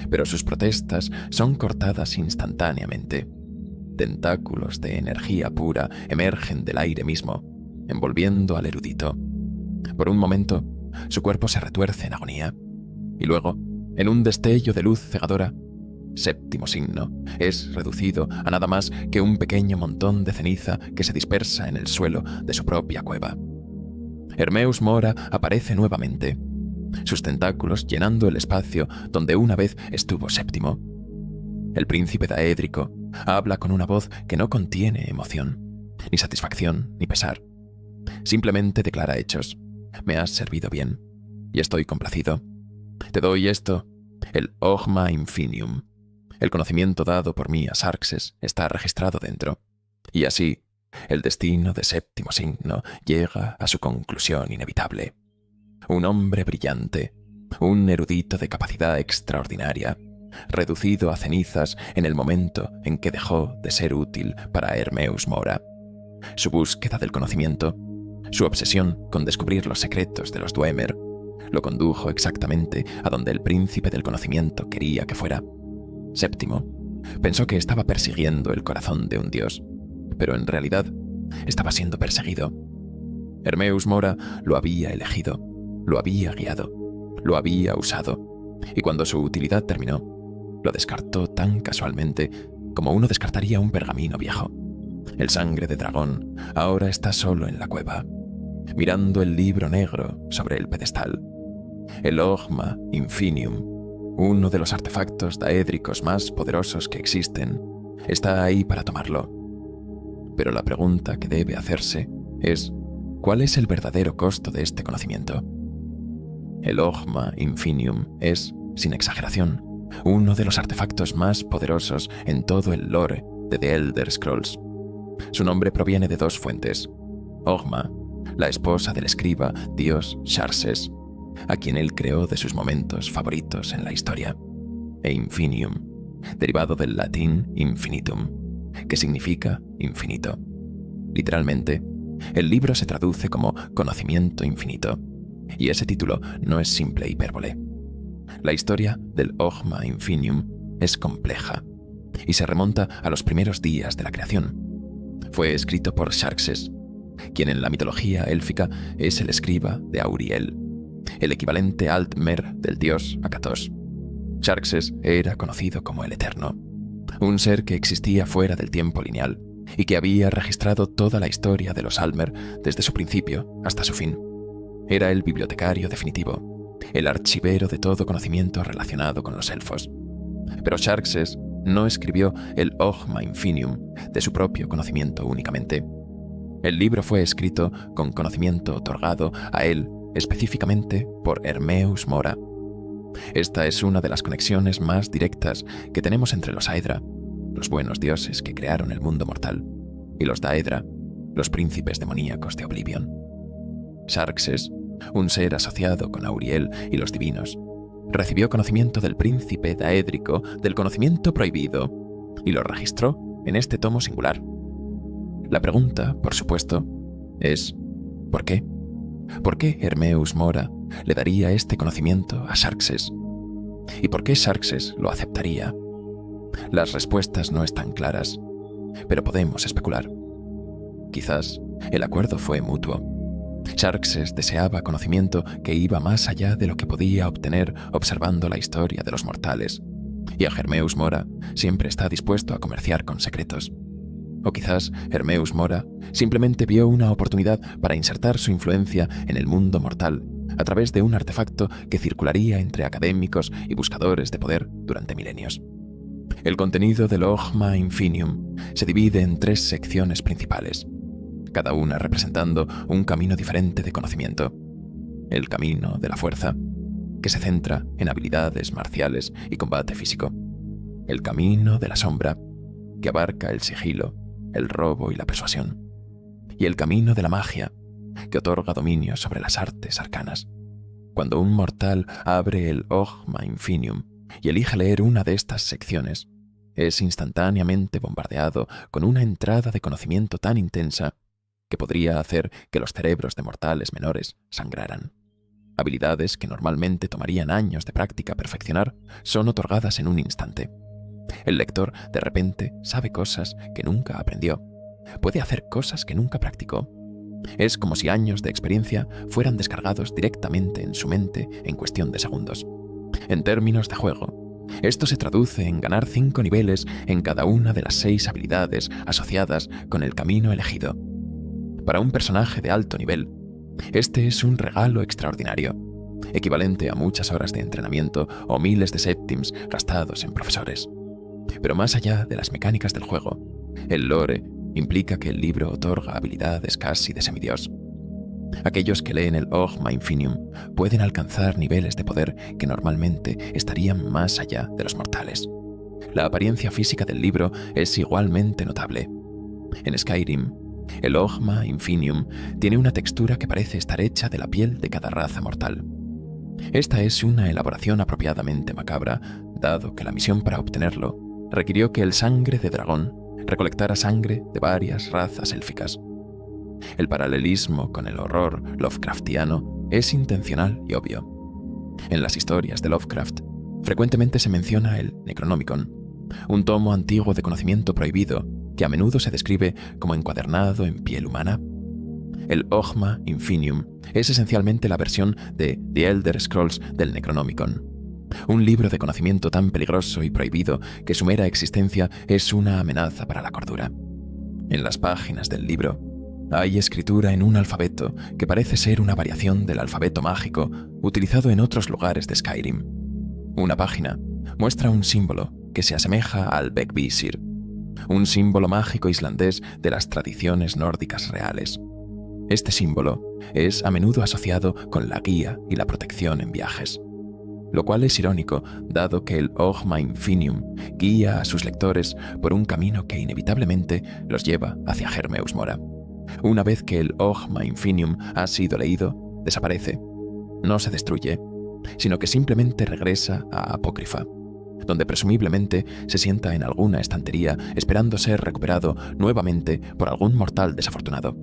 A: pero sus protestas son cortadas instantáneamente. Tentáculos de energía pura emergen del aire mismo, envolviendo al erudito. Por un momento, su cuerpo se retuerce en agonía, y luego, en un destello de luz cegadora, Séptimo Signo es reducido a nada más que un pequeño montón de ceniza que se dispersa en el suelo de su propia cueva. Hermeus Mora aparece nuevamente, sus tentáculos llenando el espacio donde una vez estuvo Séptimo. El príncipe daédrico habla con una voz que no contiene emoción, ni satisfacción, ni pesar. Simplemente declara hechos. «Me has servido bien, y estoy complacido. Te doy esto, el Ogma Infinium. El conocimiento dado por mí a Xarxes está registrado dentro. Y así, el destino de Séptimo Signo llega a su conclusión inevitable. Un hombre brillante, un erudito de capacidad extraordinaria, reducido a cenizas en el momento en que dejó de ser útil para Hermeus Mora. Su búsqueda del conocimiento, su obsesión con descubrir los secretos de los Dwemer, lo condujo exactamente a donde el príncipe del conocimiento quería que fuera. Séptimo pensó que estaba persiguiendo el corazón de un dios, pero en realidad estaba siendo perseguido. Hermeus Mora lo había elegido, lo había guiado, lo había usado, y cuando su utilidad terminó, lo descartó tan casualmente como uno descartaría un pergamino viejo. El sangre de dragón ahora está solo en la cueva, mirando el libro negro sobre el pedestal. El Ogma Infinium, uno de los artefactos daédricos más poderosos que existen, está ahí para tomarlo. Pero la pregunta que debe hacerse es: ¿cuál es el verdadero costo de este conocimiento? El Ogma Infinium es, sin exageración, uno de los artefactos más poderosos en todo el lore de The Elder Scrolls. Su nombre proviene de dos fuentes: Ogma, la esposa del escriba dios Xarxes, a quien él creó de sus momentos favoritos en la historia, e Infinium, derivado del latín infinitum, que significa infinito. Literalmente, el libro se traduce como conocimiento infinito, y ese título no es simple hipérbole. La historia del Ogma Infinium es compleja, y se remonta a los primeros días de la creación. Fue escrito por Xarxes, quien en la mitología élfica es el escriba de Auriel, el equivalente Altmer del dios Akatos. Xarxes era conocido como el Eterno, un ser que existía fuera del tiempo lineal y que había registrado toda la historia de los Altmer desde su principio hasta su fin. Era el bibliotecario definitivo, el archivero de todo conocimiento relacionado con los elfos. Pero Xarxes no escribió el Ogma Infinium de su propio conocimiento únicamente. El libro fue escrito con conocimiento otorgado a él específicamente por Hermeus Mora. Esta es una de las conexiones más directas que tenemos entre los Aedra, los buenos dioses que crearon el mundo mortal, y los Daedra, los príncipes demoníacos de Oblivion. Xarxes, un ser asociado con Auriel y los divinos, recibió conocimiento del príncipe daédrico del conocimiento prohibido y lo registró en este tomo singular. La pregunta, por supuesto, es ¿por qué? ¿Por qué Hermeus Mora le daría este conocimiento a Xarxes? ¿Y por qué Xarxes lo aceptaría? Las respuestas no están claras, pero podemos especular. Quizás el acuerdo fue mutuo. Xarxes deseaba conocimiento que iba más allá de lo que podía obtener observando la historia de los mortales, y a Hermeus Mora siempre está dispuesto a comerciar con secretos. O quizás Hermeus Mora simplemente vio una oportunidad para insertar su influencia en el mundo mortal a través de un artefacto que circularía entre académicos y buscadores de poder durante milenios. El contenido del Ogma Infinium se divide en 3 secciones principales, cada una representando un camino diferente de conocimiento. El camino de la fuerza, que se centra en habilidades marciales y combate físico. El camino de la sombra, que abarca el sigilo, el robo y la persuasión. Y el camino de la magia, que otorga dominio sobre las artes arcanas. Cuando un mortal abre el Ogma Infinium y elige leer una de estas secciones, es instantáneamente bombardeado con una entrada de conocimiento tan intensa que podría hacer que los cerebros de mortales menores sangraran. Habilidades que normalmente tomarían años de práctica perfeccionar son otorgadas en un instante. El lector, de repente, sabe cosas que nunca aprendió. Puede hacer cosas que nunca practicó. Es como si años de experiencia fueran descargados directamente en su mente en cuestión de segundos. En términos de juego, esto se traduce en ganar 5 niveles en cada una de las 6 habilidades asociadas con el camino elegido. Para un personaje de alto nivel, este es un regalo extraordinario, equivalente a muchas horas de entrenamiento o miles de céntimos gastados en profesores. Pero más allá de las mecánicas del juego, el lore implica que el libro otorga habilidades casi de semidios. Aquellos que leen el Ogma Infinium pueden alcanzar niveles de poder que normalmente estarían más allá de los mortales. La apariencia física del libro es igualmente notable. En Skyrim, el Ogma Infinium tiene una textura que parece estar hecha de la piel de cada raza mortal. Esta es una elaboración apropiadamente macabra, dado que la misión para obtenerlo requirió que el sangre de dragón recolectara sangre de varias razas élficas. El paralelismo con el horror Lovecraftiano es intencional y obvio. En las historias de Lovecraft, frecuentemente se menciona el Necronomicon, un tomo antiguo de conocimiento prohibido que a menudo se describe como encuadernado en piel humana. El Ogma Infinium es esencialmente la versión de The Elder Scrolls del Necronomicon, un libro de conocimiento tan peligroso y prohibido que su mera existencia es una amenaza para la cordura. En las páginas del libro hay escritura en un alfabeto que parece ser una variación del alfabeto mágico utilizado en otros lugares de Skyrim. Una página muestra un símbolo que se asemeja al Vegvisir, un símbolo mágico islandés de las tradiciones nórdicas reales. Este símbolo es a menudo asociado con la guía y la protección en viajes, lo cual es irónico, dado que el Ogma Infinium guía a sus lectores por un camino que inevitablemente los lleva hacia Hermeus Mora. Una vez que el Ogma Infinium ha sido leído, desaparece. No se destruye, sino que simplemente regresa a Apócrifa, donde presumiblemente se sienta en alguna estantería esperando ser recuperado nuevamente por algún mortal desafortunado.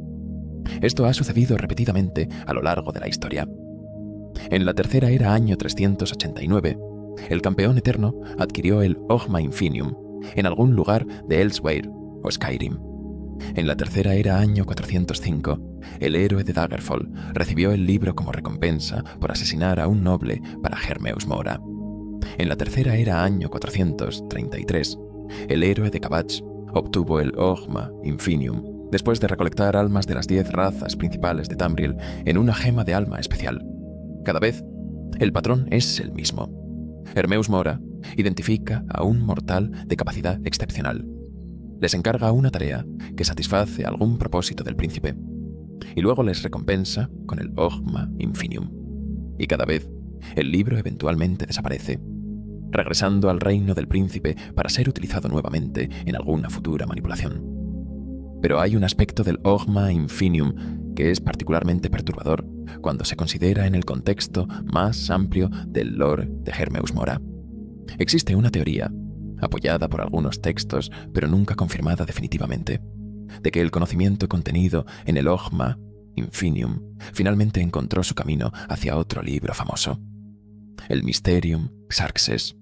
A: Esto ha sucedido repetidamente a lo largo de la historia. En la tercera era año 389, el campeón eterno adquirió el Ogma Infinium en algún lugar de Elsweyr o Skyrim. En la tercera era año 405, el héroe de Daggerfall recibió el libro como recompensa por asesinar a un noble para Hermeus Mora. En la tercera era año 433, el héroe de Kvatch obtuvo el Ogma Infinium después de recolectar almas de las 10 razas principales de Tamriel en una gema de alma especial. Cada vez, el patrón es el mismo. Hermeus Mora identifica a un mortal de capacidad excepcional. Les encarga una tarea que satisface algún propósito del príncipe, y luego les recompensa con el Ogma Infinium. Y cada vez, el libro eventualmente desaparece, regresando al reino del príncipe para ser utilizado nuevamente en alguna futura manipulación. Pero hay un aspecto del Ogma Infinium que es particularmente perturbador cuando se considera en el contexto más amplio del lore de Hermeus Mora. Existe una teoría, apoyada por algunos textos pero nunca confirmada definitivamente, de que el conocimiento contenido en el Ogma Infinium finalmente encontró su camino hacia otro libro famoso, el Mysterium Xarxes,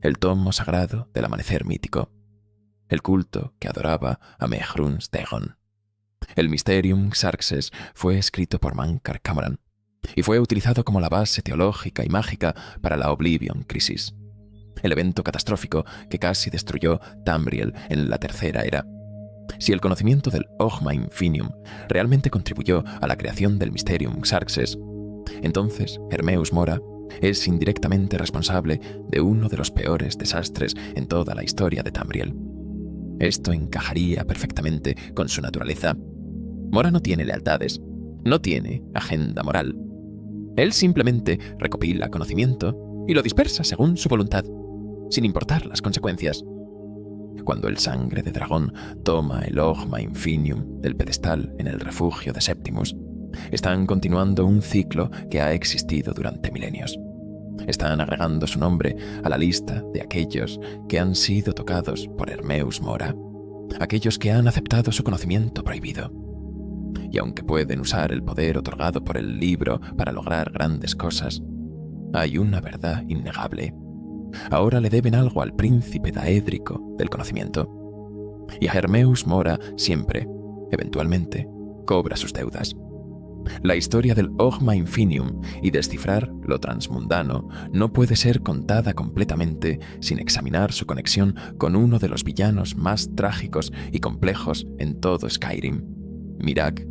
A: el tomo sagrado del amanecer mítico, el culto que adoraba a Mehrunes Dagon. El Mysterium Xarxes fue escrito por Mankar Camoran y fue utilizado como la base teológica y mágica para la Oblivion Crisis, el evento catastrófico que casi destruyó Tamriel en la tercera era. Si el conocimiento del Ogma Infinium realmente contribuyó a la creación del Mysterium Xarxes, entonces Hermeus Mora es indirectamente responsable de uno de los peores desastres en toda la historia de Tamriel. Esto encajaría perfectamente con su naturaleza. Mora no tiene lealtades, no tiene agenda moral. Él simplemente recopila conocimiento y lo dispersa según su voluntad, sin importar las consecuencias. Cuando el sangre de dragón toma el Ogma Infinium del pedestal en el refugio de Septimus, Están continuando un ciclo que ha existido durante milenios. Están agregando su nombre a la lista de aquellos que han sido tocados por Hermeus Mora, aquellos que han aceptado su conocimiento prohibido. Y aunque pueden usar el poder otorgado por el libro para lograr grandes cosas, hay una verdad innegable. Ahora le deben algo al príncipe daédrico del conocimiento. Y a Hermeus Mora siempre, eventualmente, cobra sus deudas. La historia del Ogma Infinium y descifrar lo transmundano no puede ser contada completamente sin examinar su conexión con uno de los villanos más trágicos y complejos en todo Skyrim, Miraak,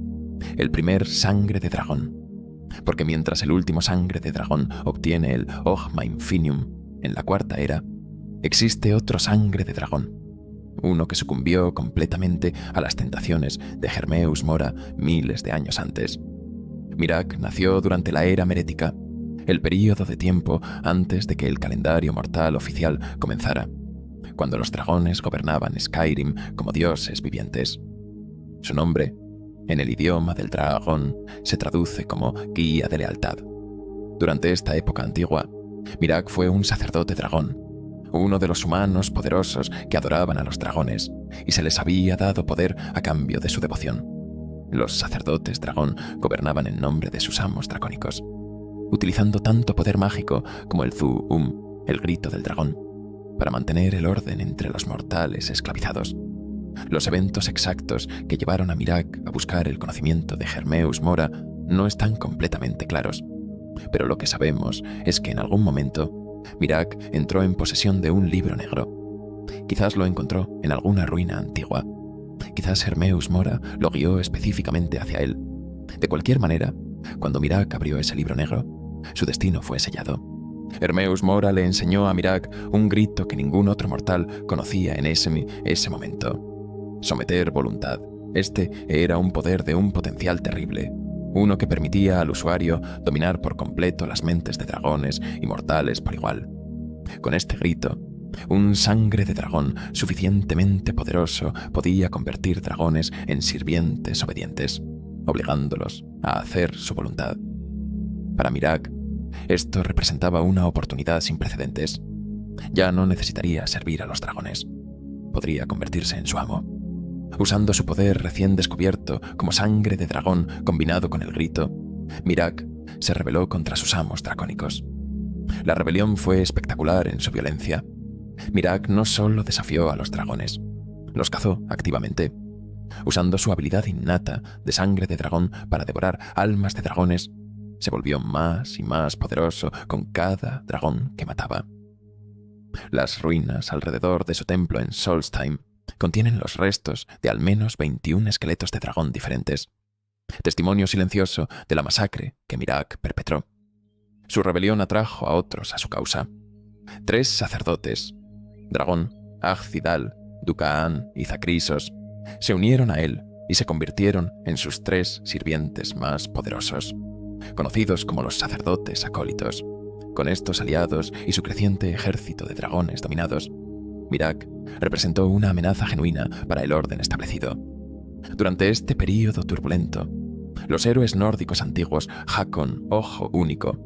A: el primer sangre de dragón. Porque mientras el último sangre de dragón obtiene el Ogma Infinium en la Cuarta Era, existe otro sangre de dragón, uno que sucumbió completamente a las tentaciones de Hermeus Mora miles de años antes. Miraak nació durante la Era Merética, el período de tiempo antes de que el calendario mortal oficial comenzara, cuando los dragones gobernaban Skyrim como dioses vivientes. Su nombre, en el idioma del dragón, se traduce como guía de lealtad. Durante esta época antigua, Miraak fue un sacerdote dragón, uno de los humanos poderosos que adoraban a los dragones, y se les había dado poder a cambio de su devoción. Los sacerdotes dragón gobernaban en nombre de sus amos dracónicos, utilizando tanto poder mágico como el Zu-Um, el grito del dragón, para mantener el orden entre los mortales esclavizados. Los eventos exactos que llevaron a Miraak a buscar el conocimiento de Hermeus Mora no están completamente claros, pero lo que sabemos es que en algún momento Miraak entró en posesión de un libro negro. Quizás lo encontró en alguna ruina antigua. Quizás Hermeus Mora lo guió específicamente hacia él. De cualquier manera, cuando Miraak abrió ese libro negro, su destino fue sellado. Hermeus Mora le enseñó a Miraak un grito que ningún otro mortal conocía en ese momento. Someter voluntad. Este era un poder de un potencial terrible, uno que permitía al usuario dominar por completo las mentes de dragones y mortales por igual. Con este grito, un sangre de dragón suficientemente poderoso podía convertir dragones en sirvientes obedientes, obligándolos a hacer su voluntad. Para Miraak, esto representaba una oportunidad sin precedentes. Ya no necesitaría servir a los dragones. Podría convertirse en su amo. Usando su poder recién descubierto como sangre de dragón combinado con el grito, Miraak se rebeló contra sus amos dracónicos. La rebelión fue espectacular en su violencia. Miraak no solo desafió a los dragones, los cazó activamente. Usando su habilidad innata de sangre de dragón para devorar almas de dragones, se volvió más y más poderoso con cada dragón que mataba. Las ruinas alrededor de su templo en Solstheim contienen los restos de al menos 21 esqueletos de dragón diferentes, testimonio silencioso de la masacre que Miraak perpetró. Su rebelión atrajo a otros a su causa. 3 sacerdotes, Dragón, Agcidal, Dukaan y Zacrisos, se unieron a él y se convirtieron en sus 3 sirvientes más poderosos, conocidos como los sacerdotes acólitos. Con estos aliados y su creciente ejército de dragones dominados, Miraak representó una amenaza genuina para el orden establecido. Durante este período turbulento, los héroes nórdicos antiguos Hakon, Ojo Único,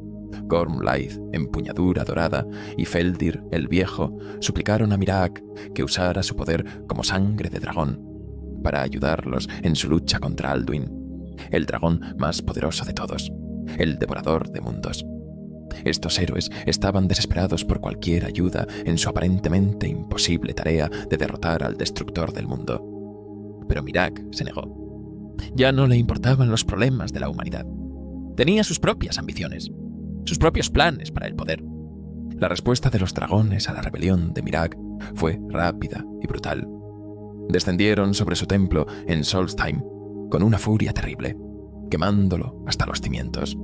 A: Gormlaith, Empuñadura Dorada, y Feldir el Viejo suplicaron a Miraak que usara su poder como sangre de dragón para ayudarlos en su lucha contra Alduin, el dragón más poderoso de todos, el devorador de mundos. Estos héroes estaban desesperados por cualquier ayuda en su aparentemente imposible tarea de derrotar al destructor del mundo. Pero Miraak se negó. Ya no le importaban los problemas de la humanidad. Tenía sus propias ambiciones, sus propios planes para el poder. La respuesta de los dragones a la rebelión de Miraak fue rápida y brutal. Descendieron sobre su templo en Solstheim con una furia terrible, quemándolo hasta los cimientos.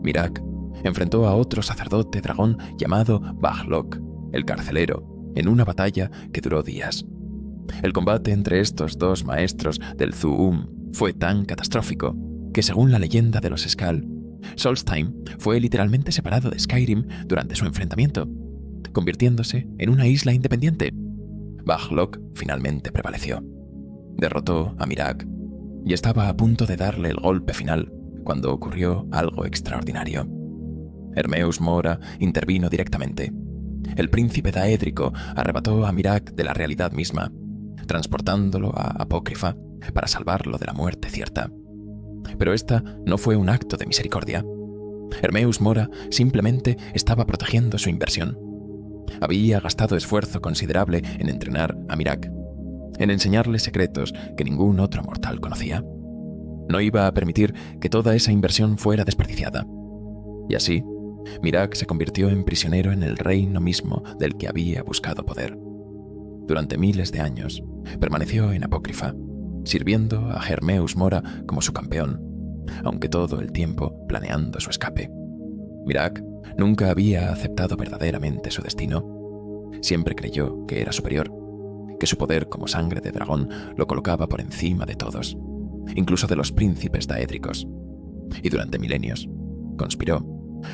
A: Miraak enfrentó a otro sacerdote dragón llamado Bajlok, el carcelero, en una batalla que duró días. El combate entre estos 2 maestros del Zu-Um fue tan catastrófico que, según la leyenda de los Skal, Solstheim fue literalmente separado de Skyrim durante su enfrentamiento, convirtiéndose en una isla independiente. Bajlok finalmente prevaleció. Derrotó a Miraak y estaba a punto de darle el golpe final cuando ocurrió algo extraordinario. Hermeus Mora intervino directamente. El príncipe daédrico arrebató a Mirac de la realidad misma, transportándolo a Apócrifa para salvarlo de la muerte cierta. Pero esta no fue un acto de misericordia. Hermeus Mora simplemente estaba protegiendo su inversión. Había gastado esfuerzo considerable en entrenar a Mirac, en enseñarle secretos que ningún otro mortal conocía. No iba a permitir que toda esa inversión fuera desperdiciada. Y así, Mirac se convirtió en prisionero en el reino mismo del que había buscado poder. Durante miles de años, permaneció en Apócrifa, sirviendo a Hermeus Mora como su campeón, aunque todo el tiempo planeando su escape. Mirac nunca había aceptado verdaderamente su destino. Siempre creyó que era superior, que su poder como sangre de dragón lo colocaba por encima de todos, incluso de los príncipes daédricos. Y durante milenios, conspiró,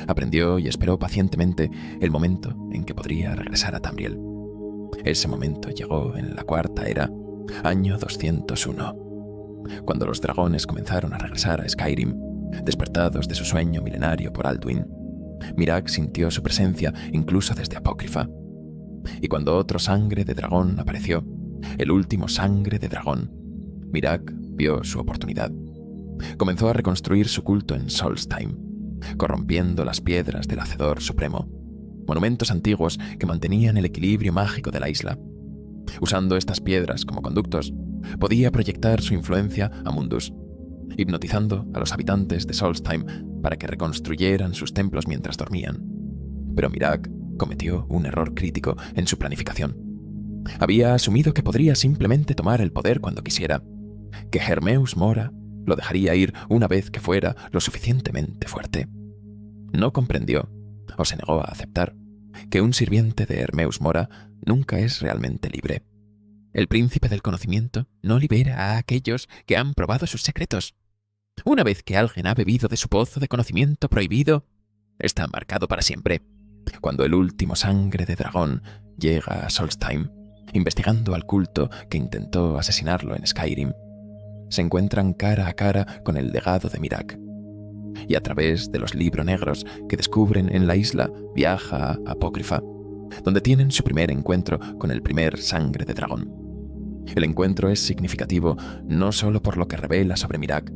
A: aprendió y esperó pacientemente el momento en que podría regresar a Tamriel. Ese momento llegó en la Cuarta Era, año 201, cuando los dragones comenzaron a regresar a Skyrim, despertados de su sueño milenario por Alduin. Mirac sintió su presencia incluso desde Apócrifa. Y cuando otro sangre de dragón apareció, el último sangre de dragón, Mirac vio su oportunidad. Comenzó a reconstruir su culto en Solstheim, corrompiendo las piedras del Hacedor Supremo, monumentos antiguos que mantenían el equilibrio mágico de la isla. Usando estas piedras como conductos, podía proyectar su influencia a Mundus, hipnotizando a los habitantes de Solstheim para que reconstruyeran sus templos mientras dormían. Pero Mirac cometió un error crítico en su planificación. Había asumido que podría simplemente tomar el poder cuando quisiera, que Hermeus Mora lo dejaría ir una vez que fuera lo suficientemente fuerte. No comprendió, o se negó a aceptar, que un sirviente de Hermeus Mora nunca es realmente libre. El príncipe del conocimiento no libera a aquellos que han probado sus secretos. Una vez que alguien ha bebido de su pozo de conocimiento prohibido, está marcado para siempre. Cuando el último sangre de dragón llega a Solstheim, investigando al culto que intentó asesinarlo en Skyrim, se encuentran cara a cara con el legado de Mirac. Y a través de los libros negros que descubren en la isla, viaja a Apócrifa, donde tienen su primer encuentro con el primer sangre de dragón. El encuentro es significativo no solo por lo que revela sobre Mirac,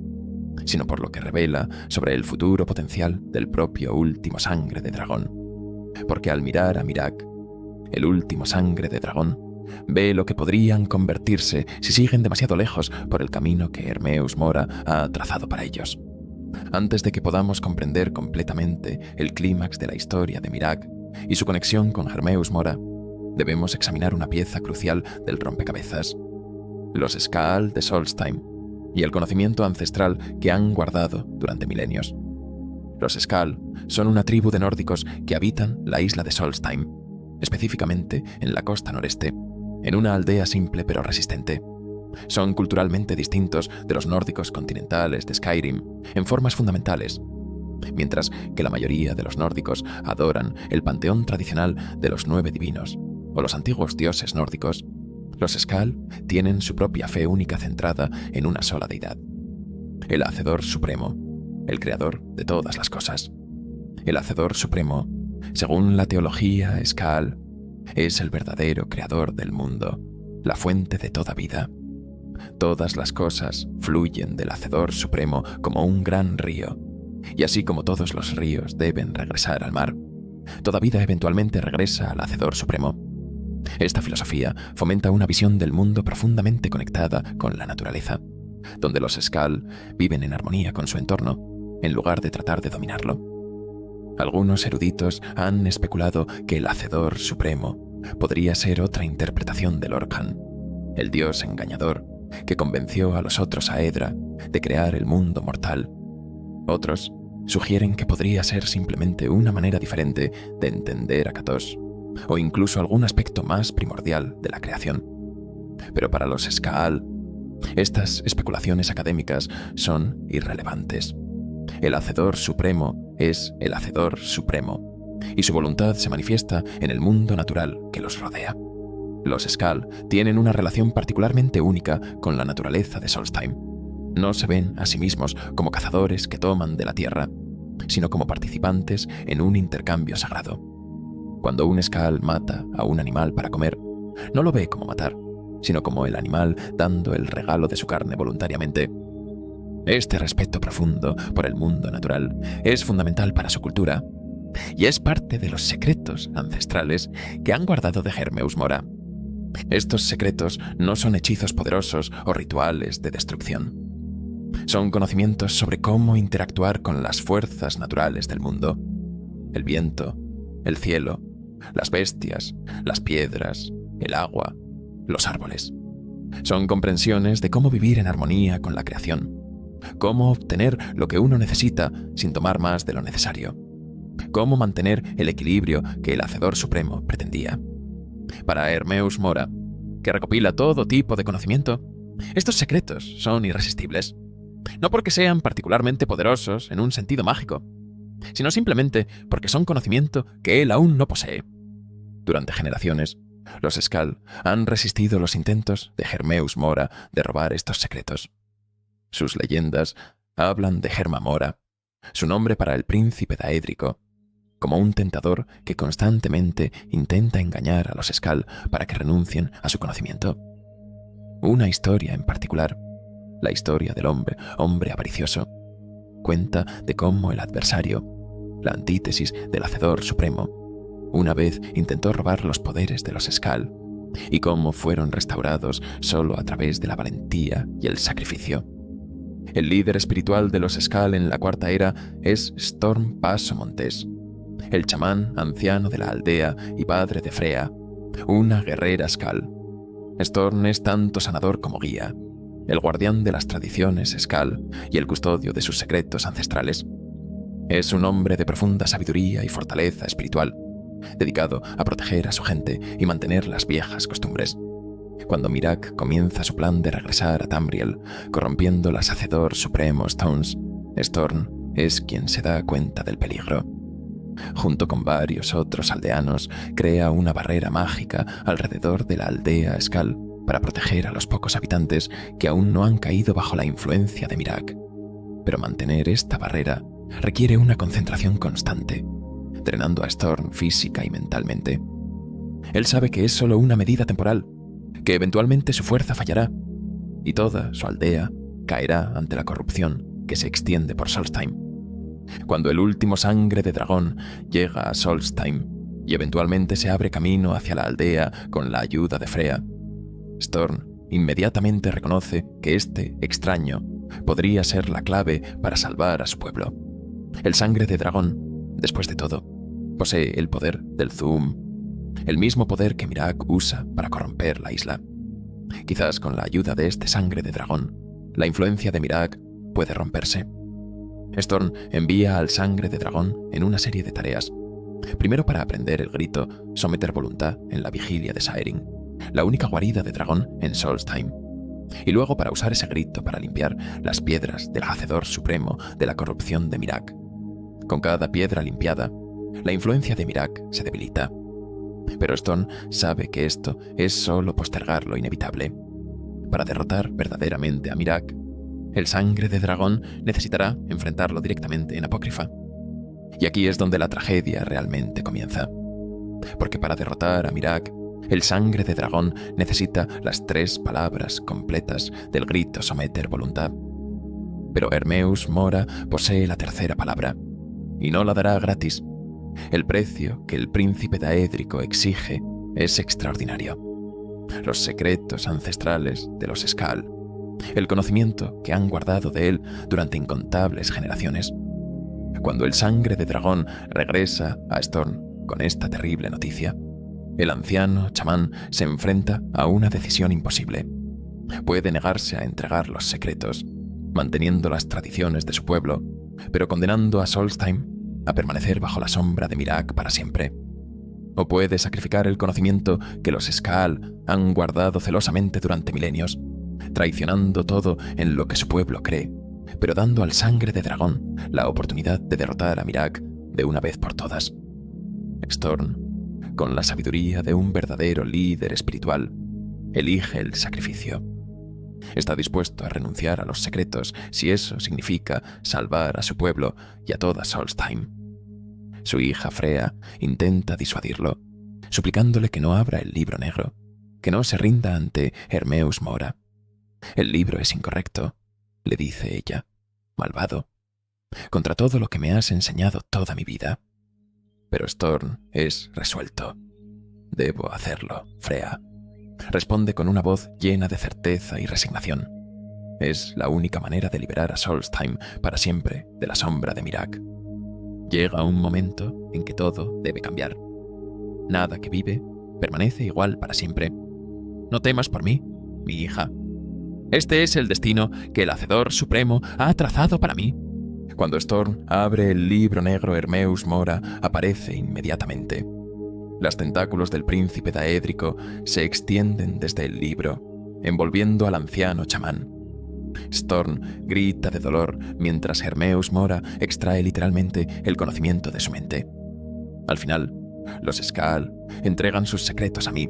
A: sino por lo que revela sobre el futuro potencial del propio último sangre de dragón. Porque al mirar a Mirac, el último sangre de dragón, ve lo que podrían convertirse si siguen demasiado lejos por el camino que Hermeus Mora ha trazado para ellos. Antes de que podamos comprender completamente el clímax de la historia de Mirac y su conexión con Hermeus Mora, debemos examinar una pieza crucial del rompecabezas: los Skaal de Solstheim y el conocimiento ancestral que han guardado durante milenios. Los Skaal son una tribu de nórdicos que habitan la isla de Solstheim, específicamente en la costa noreste, en una aldea simple pero resistente. Son culturalmente distintos de los nórdicos continentales de Skyrim en formas fundamentales, mientras que la mayoría de los nórdicos adoran el panteón tradicional de los 9 divinos o los antiguos dioses nórdicos. Los Skaal tienen su propia fe única centrada en una sola deidad: el Hacedor Supremo, el creador de todas las cosas. El Hacedor Supremo, según la teología Skaal, es el verdadero creador del mundo, la fuente de toda vida. Todas las cosas fluyen del Hacedor Supremo como un gran río, y así como todos los ríos deben regresar al mar, toda vida eventualmente regresa al Hacedor Supremo. Esta filosofía fomenta una visión del mundo profundamente conectada con la naturaleza, donde los Skaal viven en armonía con su entorno, en lugar de tratar de dominarlo. Algunos eruditos han especulado que el Hacedor Supremo podría ser otra interpretación del Orcan, el dios engañador que convenció a los otros Aedra de crear el mundo mortal. Otros sugieren que podría ser simplemente una manera diferente de entender a Katosh, o incluso algún aspecto más primordial de la creación. Pero para los Skaal, estas especulaciones académicas son irrelevantes. El Hacedor Supremo es el Hacedor Supremo, y su voluntad se manifiesta en el mundo natural que los rodea. Los Skaal tienen una relación particularmente única con la naturaleza de Solstheim. no se ven a sí mismos como cazadores que toman de la tierra, sino como participantes en un intercambio sagrado. Cuando un Skaal mata a un animal para comer, no lo ve como matar, sino como el animal dando el regalo de su carne voluntariamente. Este respeto profundo por el mundo natural es fundamental para su cultura y es parte de los secretos ancestrales que han guardado de Hermeus Mora. Estos secretos no son hechizos poderosos o rituales de destrucción. Son conocimientos sobre cómo interactuar con las fuerzas naturales del mundo: el viento, el cielo, las bestias, las piedras, el agua, los árboles. Son comprensiones de cómo vivir en armonía con la creación, cómo obtener lo que uno necesita sin tomar más de lo necesario, cómo mantener el equilibrio que el Hacedor Supremo pretendía. Para Hermeus Mora, que recopila todo tipo de conocimiento, estos secretos son irresistibles, no porque sean particularmente poderosos en un sentido mágico, sino simplemente porque son conocimiento que él aún no posee. Durante generaciones, los Skaal han resistido los intentos de Hermeus Mora de robar estos secretos. Sus leyendas hablan de Herma Mora, su nombre para el príncipe daédrico, como un tentador que constantemente intenta engañar a los Skaal para que renuncien a su conocimiento. Una historia en particular, la historia del hombre avaricioso, cuenta de cómo el adversario, la antítesis del Hacedor Supremo, una vez intentó robar los poderes de los Skaal y cómo fueron restaurados solo a través de la valentía y el sacrificio. El líder espiritual de los Skaal en la Cuarta Era es Storm Paso Montés, el chamán anciano de la aldea y padre de Freya, una guerrera Skaal. Storm es tanto sanador como guía, el guardián de las tradiciones Skaal y el custodio de sus secretos ancestrales. Es un hombre de profunda sabiduría y fortaleza espiritual, dedicado a proteger a su gente y mantener las viejas costumbres. Cuando Miraak comienza su plan de regresar a Tamriel, corrompiendo las Hacedor Supremo Stones, Storm es quien se da cuenta del peligro. Junto con varios otros aldeanos, crea una barrera mágica alrededor de la aldea Skaal para proteger a los pocos habitantes que aún no han caído bajo la influencia de Miraak. Pero mantener esta barrera requiere una concentración constante, drenando a Storm física y mentalmente. Él sabe que es solo una medida temporal, que eventualmente su fuerza fallará, y toda su aldea caerá ante la corrupción que se extiende por Solstheim. Cuando el último sangre de dragón llega a Solstheim y eventualmente se abre camino hacia la aldea con la ayuda de Freya, Storm inmediatamente reconoce que este extraño podría ser la clave para salvar a su pueblo. El sangre de dragón, después de todo, posee el poder del Zoom, el mismo poder que Miraak usa para corromper la isla. Quizás con la ayuda de este sangre de dragón, la influencia de Miraak puede romperse. Storm envía al sangre de dragón en una serie de tareas. Primero para aprender el grito Someter Voluntad en la vigilia de Saerin, la única guarida de dragón en Solstheim. Y luego para usar ese grito para limpiar las piedras del Hacedor Supremo de la corrupción de Miraak. Con cada piedra limpiada, la influencia de Miraak se debilita. Pero Storm sabe que esto es solo postergar lo inevitable. Para derrotar verdaderamente a Miraak, el sangre de dragón necesitará enfrentarlo directamente en Apócrifa. Y aquí es donde la tragedia realmente comienza. Porque para derrotar a Miraak, el sangre de dragón necesita las 3 palabras completas del grito Someter Voluntad. Pero Hermeus Mora posee la tercera palabra, y no la dará gratis. El precio que el príncipe daédrico exige es extraordinario. Los secretos ancestrales de los Skaal, el conocimiento que han guardado de él durante incontables generaciones. Cuando el sangre de dragón regresa a Storm con esta terrible noticia, el anciano chamán se enfrenta a una decisión imposible. Puede negarse a entregar los secretos, manteniendo las tradiciones de su pueblo, pero condenando a Solstheim a permanecer bajo la sombra de Miraak para siempre. O puede sacrificar el conocimiento que los Skaal han guardado celosamente durante milenios, traicionando todo en lo que su pueblo cree, pero dando al sangre de dragón la oportunidad de derrotar a Miraak de una vez por todas. Storm, con la sabiduría de un verdadero líder espiritual, elige el sacrificio. Está dispuesto a renunciar a los secretos si eso significa salvar a su pueblo y a toda Solstheim. Su hija Freya intenta disuadirlo, suplicándole que no abra el libro negro, que no se rinda ante Hermeus Mora. El libro es incorrecto, le dice ella, malvado, contra todo lo que me has enseñado toda mi vida. Pero Storm es resuelto. Debo hacerlo, Freya. Responde con una voz llena de certeza y resignación. Es la única manera de liberar a Solstheim para siempre de la sombra de Miraak. Llega un momento en que todo debe cambiar. Nada que vive permanece igual para siempre. No temas por mí, mi hija. Este es el destino que el Hacedor Supremo ha trazado para mí. Cuando Storm abre el libro negro, Hermeus Mora aparece inmediatamente. Los tentáculos del príncipe daédrico se extienden desde el libro, envolviendo al anciano chamán. Storm grita de dolor mientras Hermeus Mora extrae literalmente el conocimiento de su mente. Al final, los Skaal entregan sus secretos a mí,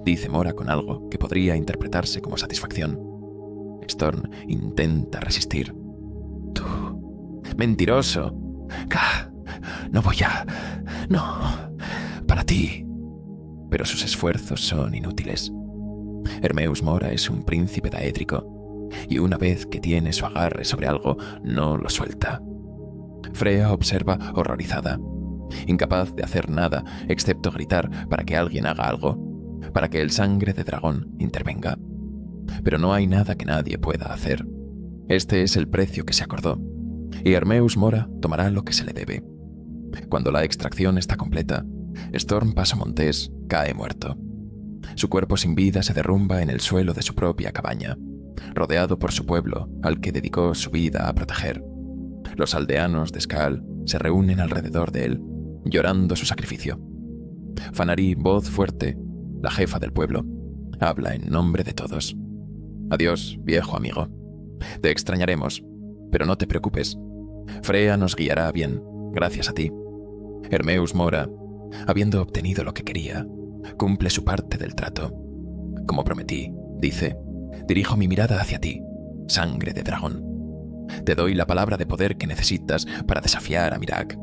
A: dice Mora con algo que podría interpretarse como satisfacción. Storm intenta resistir. Tú, mentiroso. No voy a... No, para ti. Pero sus esfuerzos son inútiles. Hermeus Mora es un príncipe daédrico, y una vez que tiene su agarre sobre algo, no lo suelta. Freya observa horrorizada, incapaz de hacer nada excepto gritar para que alguien haga algo, para que el sangre de dragón intervenga. Pero no hay nada que nadie pueda hacer. Este es el precio que se acordó, y Hermeus Mora tomará lo que se le debe. Cuando la extracción está completa, Storm Pasamontes cae muerto. Su cuerpo sin vida se derrumba en el suelo de su propia cabaña, rodeado por su pueblo al que dedicó su vida a proteger. Los aldeanos de Skaal se reúnen alrededor de él, llorando su sacrificio. Fanari, voz fuerte, la jefa del pueblo, habla en nombre de todos. Adiós, viejo amigo. Te extrañaremos, pero no te preocupes. Freya nos guiará bien, gracias a ti. Hermeus Mora, habiendo obtenido lo que quería, cumple su parte del trato. Como prometí, dice, dirijo mi mirada hacia ti, sangre de dragón. Te doy la palabra de poder que necesitas para desafiar a Miraak.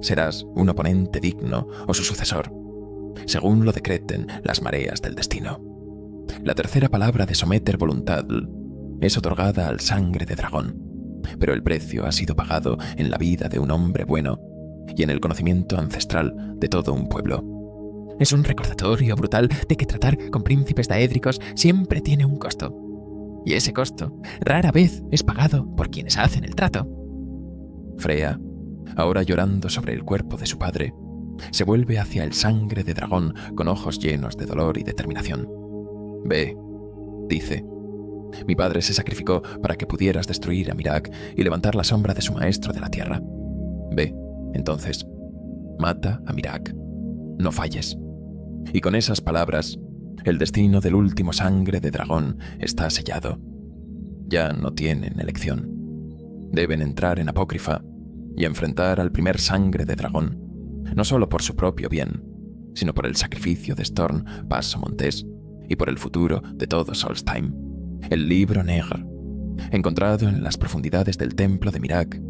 A: Serás un oponente digno o su sucesor, según lo decreten las mareas del destino. La tercera palabra de Someter Voluntad es otorgada al sangre de dragón, pero el precio ha sido pagado en la vida de un hombre bueno y en el conocimiento ancestral de todo un pueblo. Es un recordatorio brutal de que tratar con príncipes daédricos siempre tiene un costo. Y ese costo rara vez es pagado por quienes hacen el trato. Freya, ahora llorando sobre el cuerpo de su padre, se vuelve hacia el sangre de dragón con ojos llenos de dolor y determinación. Ve, dice, mi padre se sacrificó para que pudieras destruir a Miraak y levantar la sombra de su maestro de la tierra. Ve, entonces, mata a Miraak. No falles. Y con esas palabras, el destino del último sangre de dragón está sellado. Ya no tienen elección. Deben entrar en Apócrifa y enfrentar al primer sangre de dragón, no solo por su propio bien, sino por el sacrificio de Storm Pasamontes y por el futuro de todo Solstheim. El libro negro, encontrado en las profundidades del templo de Miraak,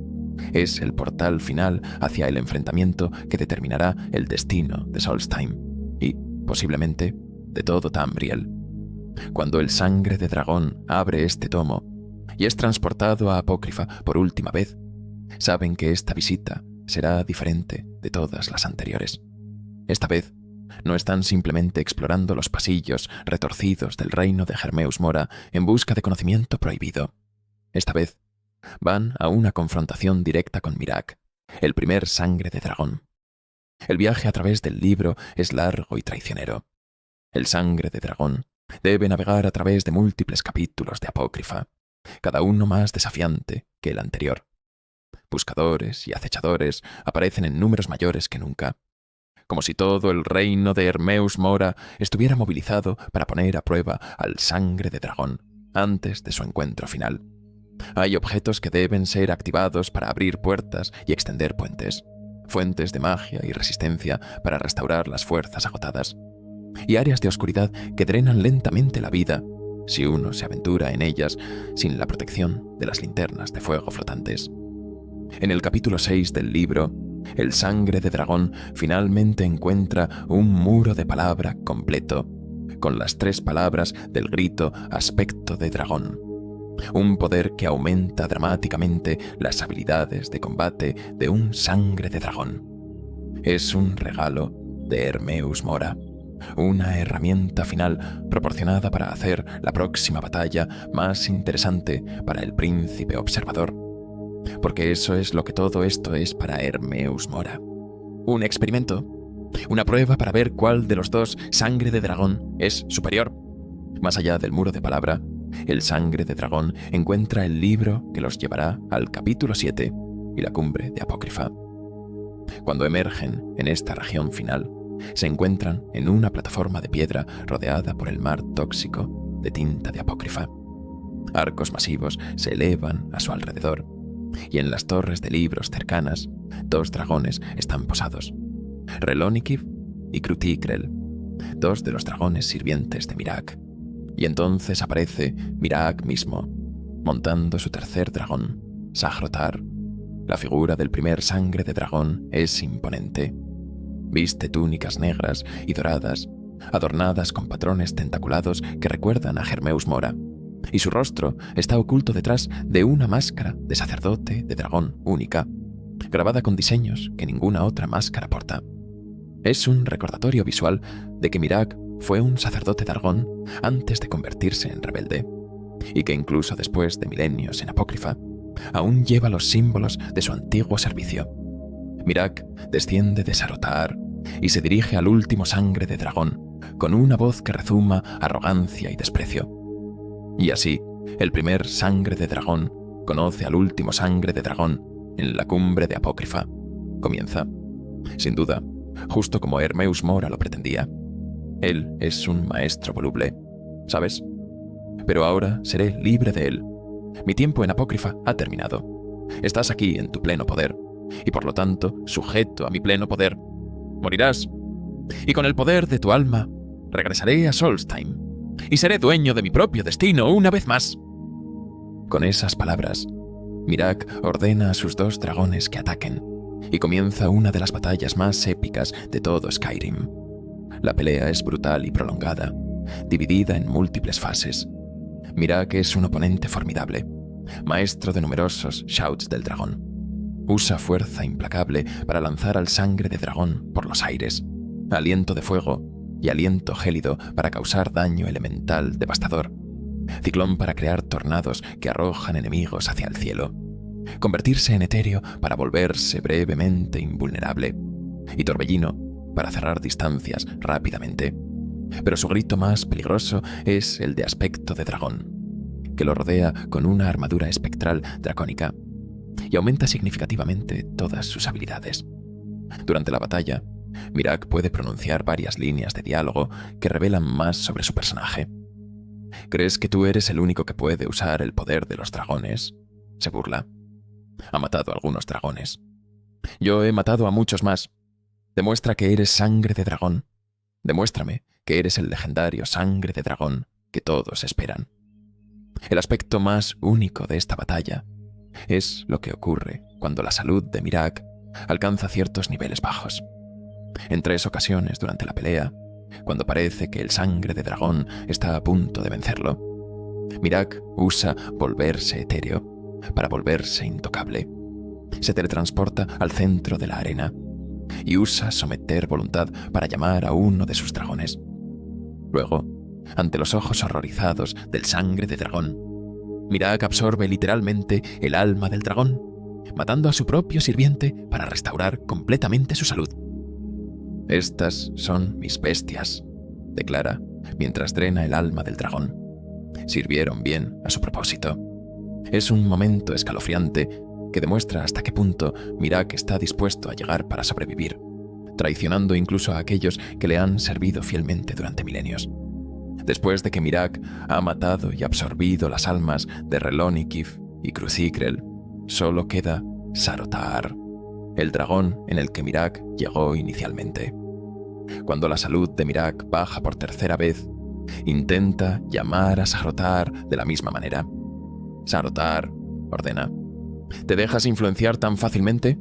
A: es el portal final hacia el enfrentamiento que determinará el destino de Solstheim y, posiblemente, de todo Tamriel. Cuando el sangre de dragón abre este tomo y es transportado a Apócrifa por última vez, saben que esta visita será diferente de todas las anteriores. Esta vez, no están simplemente explorando los pasillos retorcidos del reino de Hermeus Mora en busca de conocimiento prohibido. Esta vez, van a una confrontación directa con Miraak, el primer sangre de dragón. El viaje a través del libro es largo y traicionero. El sangre de dragón debe navegar a través de múltiples capítulos de Apócrifa, cada uno más desafiante que el anterior. Buscadores y acechadores aparecen en números mayores que nunca, como si todo el reino de Hermeus Mora estuviera movilizado para poner a prueba al sangre de dragón antes de su encuentro final. Hay objetos que deben ser activados para abrir puertas y extender puentes, fuentes de magia y resistencia para restaurar las fuerzas agotadas, y áreas de oscuridad que drenan lentamente la vida si uno se aventura en ellas sin la protección de las linternas de fuego flotantes. En el capítulo 6 del libro, el Sangre de Dragón finalmente encuentra un muro de palabra completo, con las 3 palabras del grito Aspecto de Dragón. Un poder que aumenta dramáticamente las habilidades de combate de un Sangre de Dragón. Es un regalo de Hermeus Mora, una herramienta final proporcionada para hacer la próxima batalla más interesante para el Príncipe Observador. Porque eso es lo que todo esto es para Hermeus Mora. Un experimento, una prueba para ver cuál de los 2 Sangre de Dragón es superior. Más allá del muro de palabra, el Sangre de Dragón encuentra el libro que los llevará al capítulo 7 y la cumbre de Apócrifa. Cuando emergen en esta región final, se encuentran en una plataforma de piedra rodeada por el mar tóxico de tinta de Apócrifa. Arcos masivos se elevan a su alrededor, y en las torres de libros cercanas, 2 dragones están posados: Relónikiv y Crutícrel, 2 de los dragones sirvientes de Miraak. Y entonces aparece Miraak mismo, montando su tercer dragón, Sagrotar. La figura del primer Sangre de Dragón es imponente. Viste túnicas negras y doradas, adornadas con patrones tentaculados que recuerdan a Hermeus Mora, y su rostro está oculto detrás de una máscara de sacerdote de dragón única, grabada con diseños que ninguna otra máscara porta. Es un recordatorio visual de que Miraak fue un sacerdote dragón antes de convertirse en rebelde, y que incluso después de milenios en Apócrifa, aún lleva los símbolos de su antiguo servicio. Miraak desciende de Sarotaar y se dirige al último Sangre de Dragón, con una voz que rezuma arrogancia y desprecio. Y así, el primer Sangre de Dragón conoce al último Sangre de Dragón en la cumbre de Apócrifa. Comienza, sin duda, justo como Hermeus Mora lo pretendía. Él es un maestro voluble, ¿sabes? Pero ahora seré libre de él. Mi tiempo en Apócrifa ha terminado. Estás aquí en tu pleno poder, y por lo tanto sujeto a mi pleno poder. Morirás, y con el poder de tu alma regresaré a Solstheim, y seré dueño de mi propio destino una vez más. Con esas palabras, Miraak ordena a sus 2 dragones que ataquen, y comienza una de las batallas más épicas de todo Skyrim. La pelea es brutal y prolongada, dividida en múltiples fases. Miraak es un oponente formidable, maestro de numerosos shouts del dragón. Usa fuerza implacable para lanzar al Sangre de Dragón por los aires, aliento de fuego y aliento gélido para causar daño elemental devastador, ciclón para crear tornados que arrojan enemigos hacia el cielo, convertirse en etéreo para volverse brevemente invulnerable, y torbellino para cerrar distancias rápidamente. Pero su grito más peligroso es el de Aspecto de Dragón, que lo rodea con una armadura espectral dracónica y aumenta significativamente todas sus habilidades. Durante la batalla, Miraak puede pronunciar varias líneas de diálogo que revelan más sobre su personaje. ¿Crees que tú eres el único que puede usar el poder de los dragones?, se burla. Ha matado a algunos dragones. Yo he matado a muchos más. Demuestra que eres Sangre de Dragón. Demuéstrame que eres el legendario Sangre de Dragón que todos esperan. El aspecto más único de esta batalla es lo que ocurre cuando la salud de Miraak alcanza ciertos niveles bajos. En 3 ocasiones durante la pelea, cuando parece que el Sangre de Dragón está a punto de vencerlo, Miraak usa volverse etéreo para volverse intocable. Se teletransporta al centro de la arena y usa someter voluntad para llamar a uno de sus dragones. Luego, ante los ojos horrorizados del Sangre de Dragón, Miraak absorbe literalmente el alma del dragón, matando a su propio sirviente para restaurar completamente su salud. Estas son mis bestias, declara mientras drena el alma del dragón. Sirvieron bien a su propósito. Es un momento escalofriante que demuestra hasta qué punto Miraak está dispuesto a llegar para sobrevivir, traicionando incluso a aquellos que le han servido fielmente durante milenios. Después de que Miraak ha matado y absorbido las almas de Relónikiv y Crucícrel, solo queda Sarotaar, el dragón en el que Miraak llegó inicialmente. Cuando la salud de Miraak baja por tercera vez, Intenta llamar a Sarotar de la misma manera. Sarotar, ordena. ¿Te dejas influenciar tan fácilmente?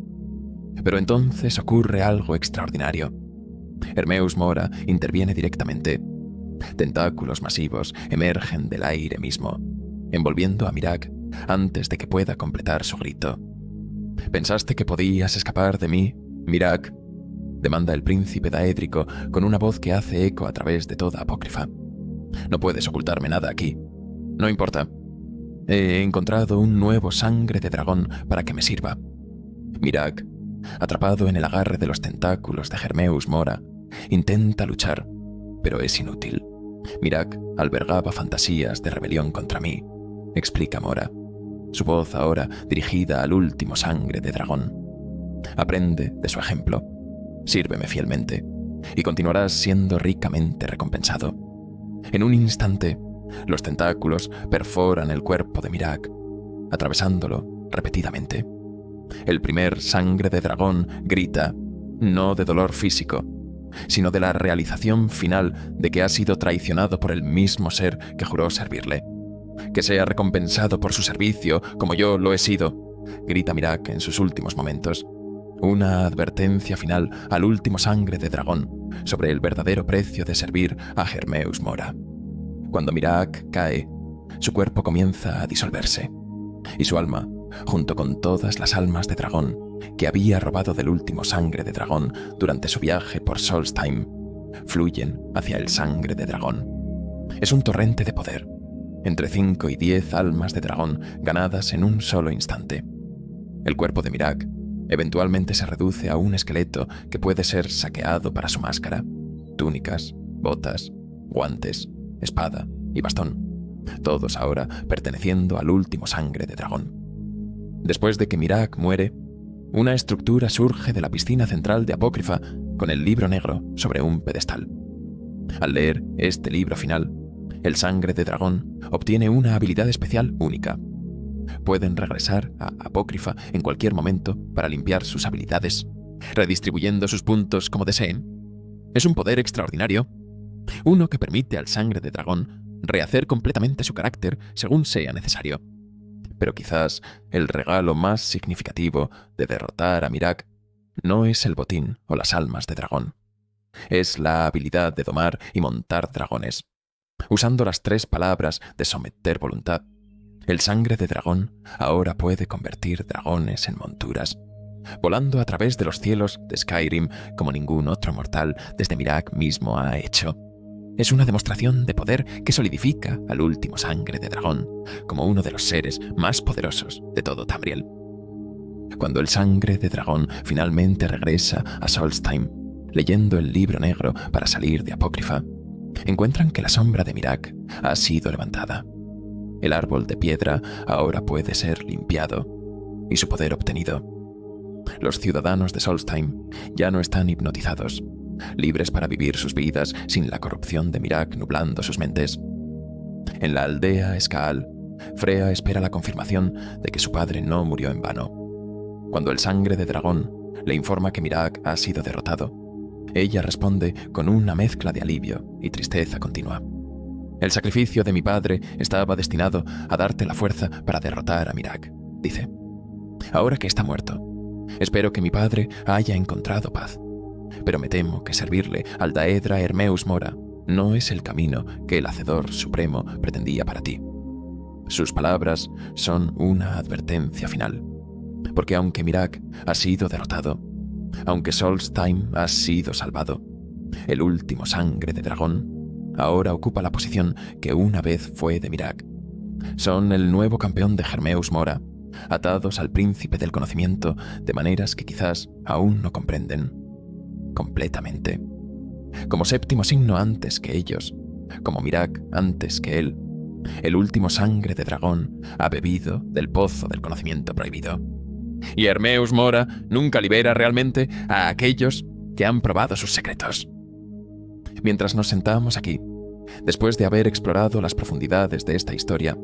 A: Pero entonces ocurre algo extraordinario. Hermeus Mora interviene directamente. Tentáculos masivos emergen del aire mismo, envolviendo a Miraak antes de que pueda completar su grito. ¿Pensaste que podías escapar de mí, Miraak?, demanda el príncipe daédrico con una voz que hace eco a través de toda Apócrifa. No puedes ocultarme nada aquí. No importa. He encontrado un nuevo sangre de dragón para que me sirva. Miraak, atrapado en el agarre de los tentáculos de Hermeus Mora, intenta luchar, pero es inútil. Miraak albergaba fantasías de rebelión contra mí, explica Mora, su voz ahora dirigida al último sangre de dragón. Aprende de su ejemplo, sírveme fielmente, y continuarás siendo ricamente recompensado. En un instante, los tentáculos perforan el cuerpo de Miraak, atravesándolo repetidamente. El primer sangre de dragón grita, no de dolor físico, sino de la realización final de que ha sido traicionado por el mismo ser que juró servirle. Que sea recompensado por su servicio, como yo lo he sido, grita Miraak en sus últimos momentos. Una advertencia final al último sangre de dragón sobre el verdadero precio de servir a Hermeus Mora. Cuando Miraak cae, su cuerpo comienza a disolverse, y su alma, junto con todas las almas de dragón que había robado del último sangre de dragón durante su viaje por Solstheim, fluyen hacia el sangre de dragón. Es un torrente de poder, entre 5 y 10 almas de dragón ganadas en un solo instante. El cuerpo de Miraak eventualmente se reduce a un esqueleto que puede ser saqueado para su máscara, túnicas, botas, guantes, espada y bastón, todos ahora perteneciendo al último sangre de dragón. Después de que Miraak muere, una estructura surge de la piscina central de Apócrifa con el libro negro sobre un pedestal. Al leer este libro final, el sangre de dragón obtiene una habilidad especial única. Pueden regresar a Apócrifa en cualquier momento para limpiar sus habilidades, redistribuyendo sus puntos como deseen. Es un poder extraordinario, uno que permite al sangre de dragón rehacer completamente su carácter según sea necesario. Pero quizás el regalo más significativo de derrotar a Miraak no es el botín o las almas de dragón. Es la habilidad de domar y montar dragones. Usando las 3 palabras de someter voluntad, el sangre de dragón ahora puede convertir dragones en monturas, volando a través de los cielos de Skyrim como ningún otro mortal desde Miraak mismo ha hecho. Es una demostración de poder que solidifica al último sangre de dragón como uno de los seres más poderosos de todo Tamriel. Cuando el sangre de dragón finalmente regresa a Solstheim, leyendo el libro negro para salir de Apócrifa, encuentran que la sombra de Miraak ha sido levantada. El árbol de piedra ahora puede ser limpiado y su poder obtenido. Los ciudadanos de Solstheim ya no están hipnotizados, libres para vivir sus vidas sin la corrupción de Miraak nublando sus mentes. En la aldea Skaal, Freya espera la confirmación de que su padre no murió en vano. Cuando el sangre de dragón le informa que Miraak ha sido derrotado, ella responde con una mezcla de alivio y tristeza continua. El sacrificio de mi padre estaba destinado a darte la fuerza para derrotar a Miraak, dice. Ahora que está muerto, espero que mi padre haya encontrado paz. Pero me temo que servirle al Daedra Hermeus Mora no es el camino que el Hacedor Supremo pretendía para ti. Sus palabras son una advertencia final, porque aunque Miraak ha sido derrotado, aunque Solstheim ha sido salvado, el último sangre de dragón ahora ocupa la posición que una vez fue de Miraak. Son el nuevo campeón de Hermeus Mora, atados al príncipe del conocimiento de maneras que quizás aún no comprenden completamente. Como séptimo signo antes que ellos, como Miraak antes que él, el último sangre de dragón ha bebido del pozo del conocimiento prohibido. Y Hermeus Mora nunca libera realmente a aquellos que han probado sus secretos. Mientras nos sentamos aquí, después de haber explorado las profundidades de esta historia,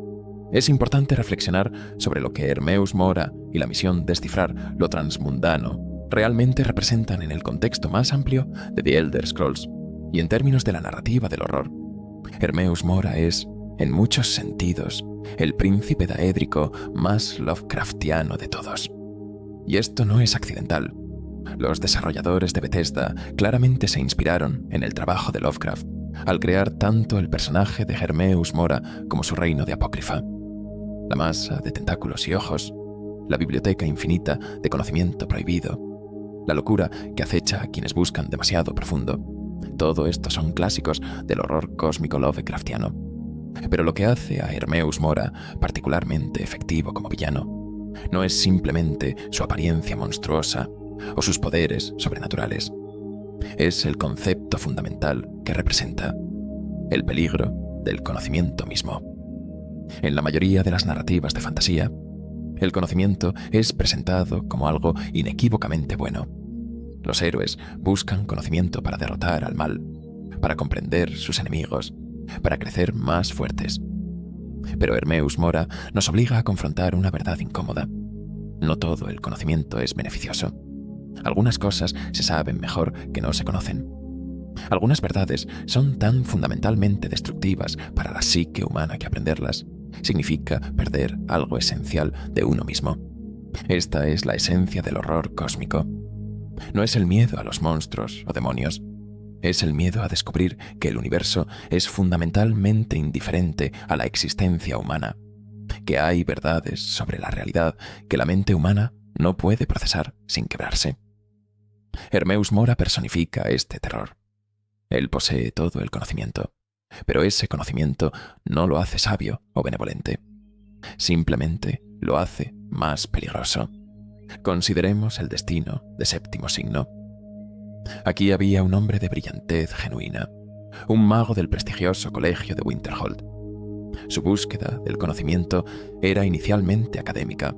A: es importante reflexionar sobre lo que Hermeus Mora y la misión descifrar lo transmundano realmente representan en el contexto más amplio de The Elder Scrolls y en términos de la narrativa del horror. Hermeus Mora es, en muchos sentidos, el príncipe daédrico más Lovecraftiano de todos. Y esto no es accidental. Los desarrolladores de Bethesda claramente se inspiraron en el trabajo de Lovecraft al crear tanto el personaje de Hermeus Mora como su reino de apócrifa. La masa de tentáculos y ojos, la biblioteca infinita de conocimiento prohibido, la locura que acecha a quienes buscan demasiado profundo. Todo esto son clásicos del horror cósmico Lovecraftiano. Pero lo que hace a Hermeus Mora particularmente efectivo como villano no es simplemente su apariencia monstruosa o sus poderes sobrenaturales. Es el concepto fundamental que representa: el peligro del conocimiento mismo. En la mayoría de las narrativas de fantasía, el conocimiento es presentado como algo inequívocamente bueno. Los héroes buscan conocimiento para derrotar al mal, para comprender sus enemigos, para crecer más fuertes. Pero Hermeus Mora nos obliga a confrontar una verdad incómoda. No todo el conocimiento es beneficioso. Algunas cosas se saben mejor que no se conocen. Algunas verdades son tan fundamentalmente destructivas para la psique humana que aprenderlas significa perder algo esencial de uno mismo. Esta es la esencia del horror cósmico. No es el miedo a los monstruos o demonios. Es el miedo a descubrir que el universo es fundamentalmente indiferente a la existencia humana, que hay verdades sobre la realidad que la mente humana no puede procesar sin quebrarse. Hermeus Mora personifica este terror. Él posee todo el conocimiento, pero ese conocimiento no lo hace sabio o benevolente. Simplemente lo hace más peligroso. Consideremos el destino de Séptimo Signo. Aquí había un hombre de brillantez genuina, un mago del prestigioso colegio de Winterhold. Su búsqueda del conocimiento era inicialmente académica,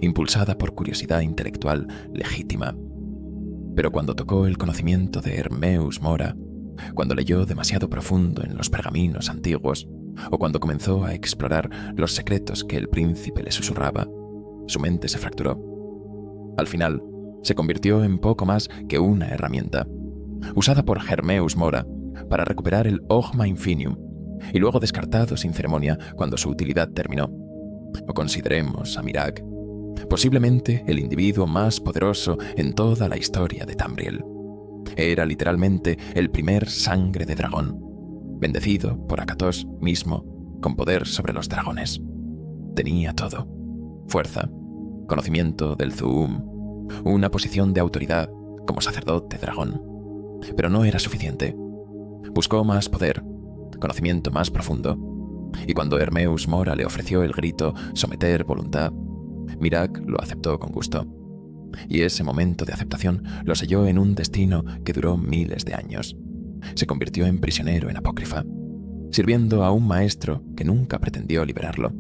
A: impulsada por curiosidad intelectual legítima. Pero cuando tocó el conocimiento de Hermeus Mora, cuando leyó demasiado profundo en los pergaminos antiguos, o cuando comenzó a explorar los secretos que el príncipe le susurraba, su mente se fracturó. Al final, se convirtió en poco más que una herramienta, usada por Hermeus Mora para recuperar el Ogma Infinium, y luego descartado sin ceremonia cuando su utilidad terminó. O consideremos a Miraak, posiblemente el individuo más poderoso en toda la historia de Tamriel. Era literalmente el primer sangre de dragón, bendecido por Akatos mismo, con poder sobre los dragones. Tenía todo: fuerza, conocimiento del Zuum, una posición de autoridad como sacerdote dragón. Pero no era suficiente. Buscó más poder, conocimiento más profundo, y cuando Hermeus Mora le ofreció el grito «someter voluntad», Miraak lo aceptó con gusto. Y ese momento de aceptación lo selló en un destino que duró miles de años. Se convirtió en prisionero en Apócrifa, sirviendo a un maestro que nunca pretendió liberarlo.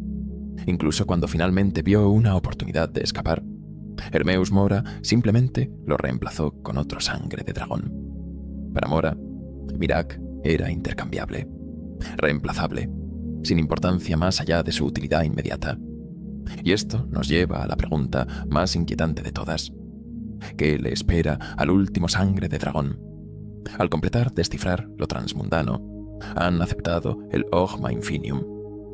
A: Incluso cuando finalmente vio una oportunidad de escapar, Hermeus Mora simplemente lo reemplazó con otro sangre de dragón. Para Mora, Miraak era intercambiable, reemplazable, sin importancia más allá de su utilidad inmediata. Y esto nos lleva a la pregunta más inquietante de todas: ¿qué le espera al último sangre de dragón? Al completar descifrar lo transmundano, han aceptado el Ogma Infinium,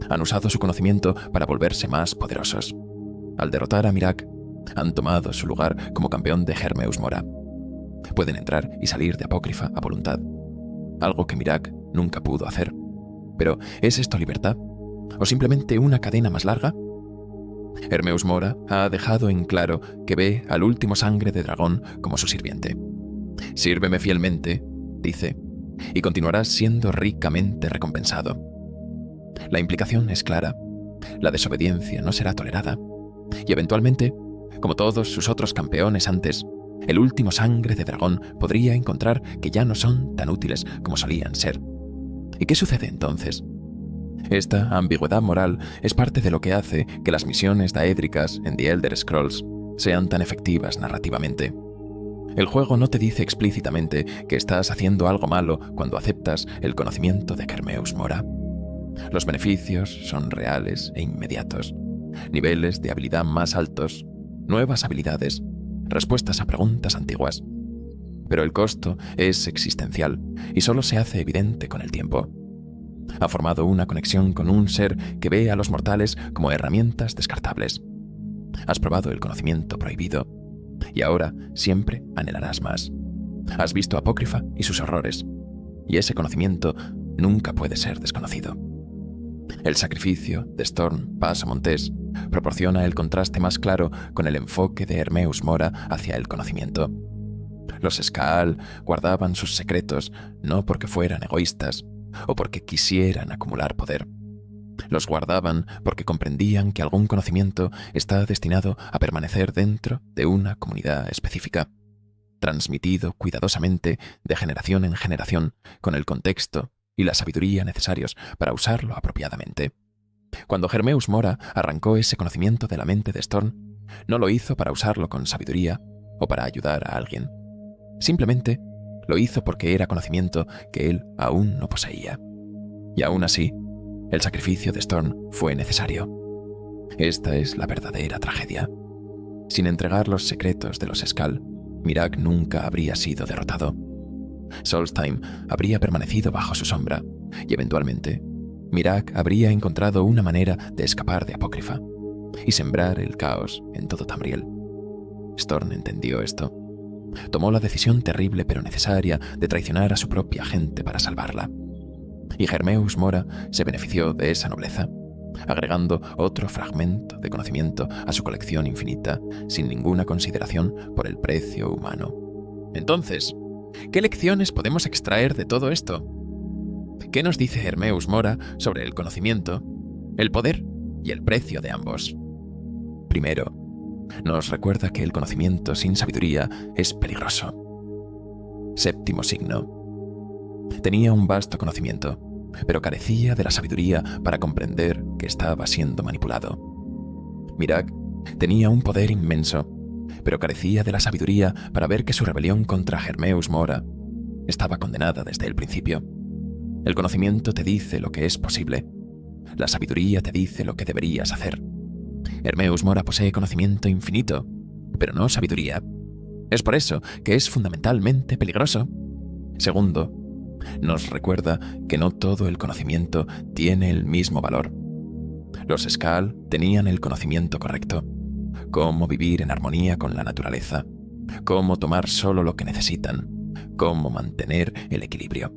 A: han usado su conocimiento para volverse más poderosos. Al derrotar a Miraak, han tomado su lugar como campeón de Hermeus Mora. Pueden entrar y salir de Apócrifa a voluntad, algo que Miraak nunca pudo hacer. Pero, ¿es esto libertad? ¿O simplemente una cadena más larga? Hermeus Mora ha dejado en claro que ve al último sangre de dragón como su sirviente. «Sírveme fielmente», dice, «y continuarás siendo ricamente recompensado». La implicación es clara: la desobediencia no será tolerada, y eventualmente, como todos sus otros campeones antes, el último sangre de dragón podría encontrar que ya no son tan útiles como solían ser. ¿Y qué sucede entonces? Esta ambigüedad moral es parte de lo que hace que las misiones daédricas en The Elder Scrolls sean tan efectivas narrativamente. El juego no te dice explícitamente que estás haciendo algo malo cuando aceptas el conocimiento de Hermeus Mora. Los beneficios son reales e inmediatos: niveles de habilidad más altos, nuevas habilidades, respuestas a preguntas antiguas. Pero el costo es existencial y solo se hace evidente con el tiempo. Ha formado una conexión con un ser que ve a los mortales como herramientas descartables. Has probado el conocimiento prohibido y ahora siempre anhelarás más. Has visto Apócrifa y sus horrores, y ese conocimiento nunca puede ser desconocido. El sacrificio de Storm Passamontes proporciona el contraste más claro con el enfoque de Hermeus Mora hacia el conocimiento. Los Skaal guardaban sus secretos no porque fueran egoístas o porque quisieran acumular poder. Los guardaban porque comprendían que algún conocimiento está destinado a permanecer dentro de una comunidad específica, transmitido cuidadosamente de generación en generación con el contexto y la sabiduría necesarios para usarlo apropiadamente. Cuando Hermeus Mora arrancó ese conocimiento de la mente de Storm, no lo hizo para usarlo con sabiduría o para ayudar a alguien. Simplemente lo hizo porque era conocimiento que él aún no poseía. Y aún así, el sacrificio de Storm fue necesario. Esta es la verdadera tragedia. Sin entregar los secretos de los Skaal, Miraak nunca habría sido derrotado. Solstheim habría permanecido bajo su sombra y eventualmente Miraak habría encontrado una manera de escapar de Apócrifa y sembrar el caos en todo Tamriel. Storm entendió esto. Tomó la decisión terrible pero necesaria de traicionar a su propia gente para salvarla. Y Hermeus Mora se benefició de esa nobleza, agregando otro fragmento de conocimiento a su colección infinita, sin ninguna consideración por el precio humano. Entonces, ¿qué lecciones podemos extraer de todo esto? ¿Qué nos dice Hermeus Mora sobre el conocimiento, el poder y el precio de ambos? Primero, nos recuerda que el conocimiento sin sabiduría es peligroso. Séptimo signo. Tenía un vasto conocimiento, pero carecía de la sabiduría para comprender que estaba siendo manipulado. Miraak tenía un poder inmenso, pero carecía de la sabiduría para ver que su rebelión contra Hermeus Mora estaba condenada desde el principio. El conocimiento te dice lo que es posible. La sabiduría te dice lo que deberías hacer. Hermeus Mora posee conocimiento infinito, pero no sabiduría. Es por eso que es fundamentalmente peligroso. Segundo, nos recuerda que no todo el conocimiento tiene el mismo valor. Los Skaal tenían el conocimiento correcto: cómo vivir en armonía con la naturaleza, cómo tomar solo lo que necesitan, cómo mantener el equilibrio.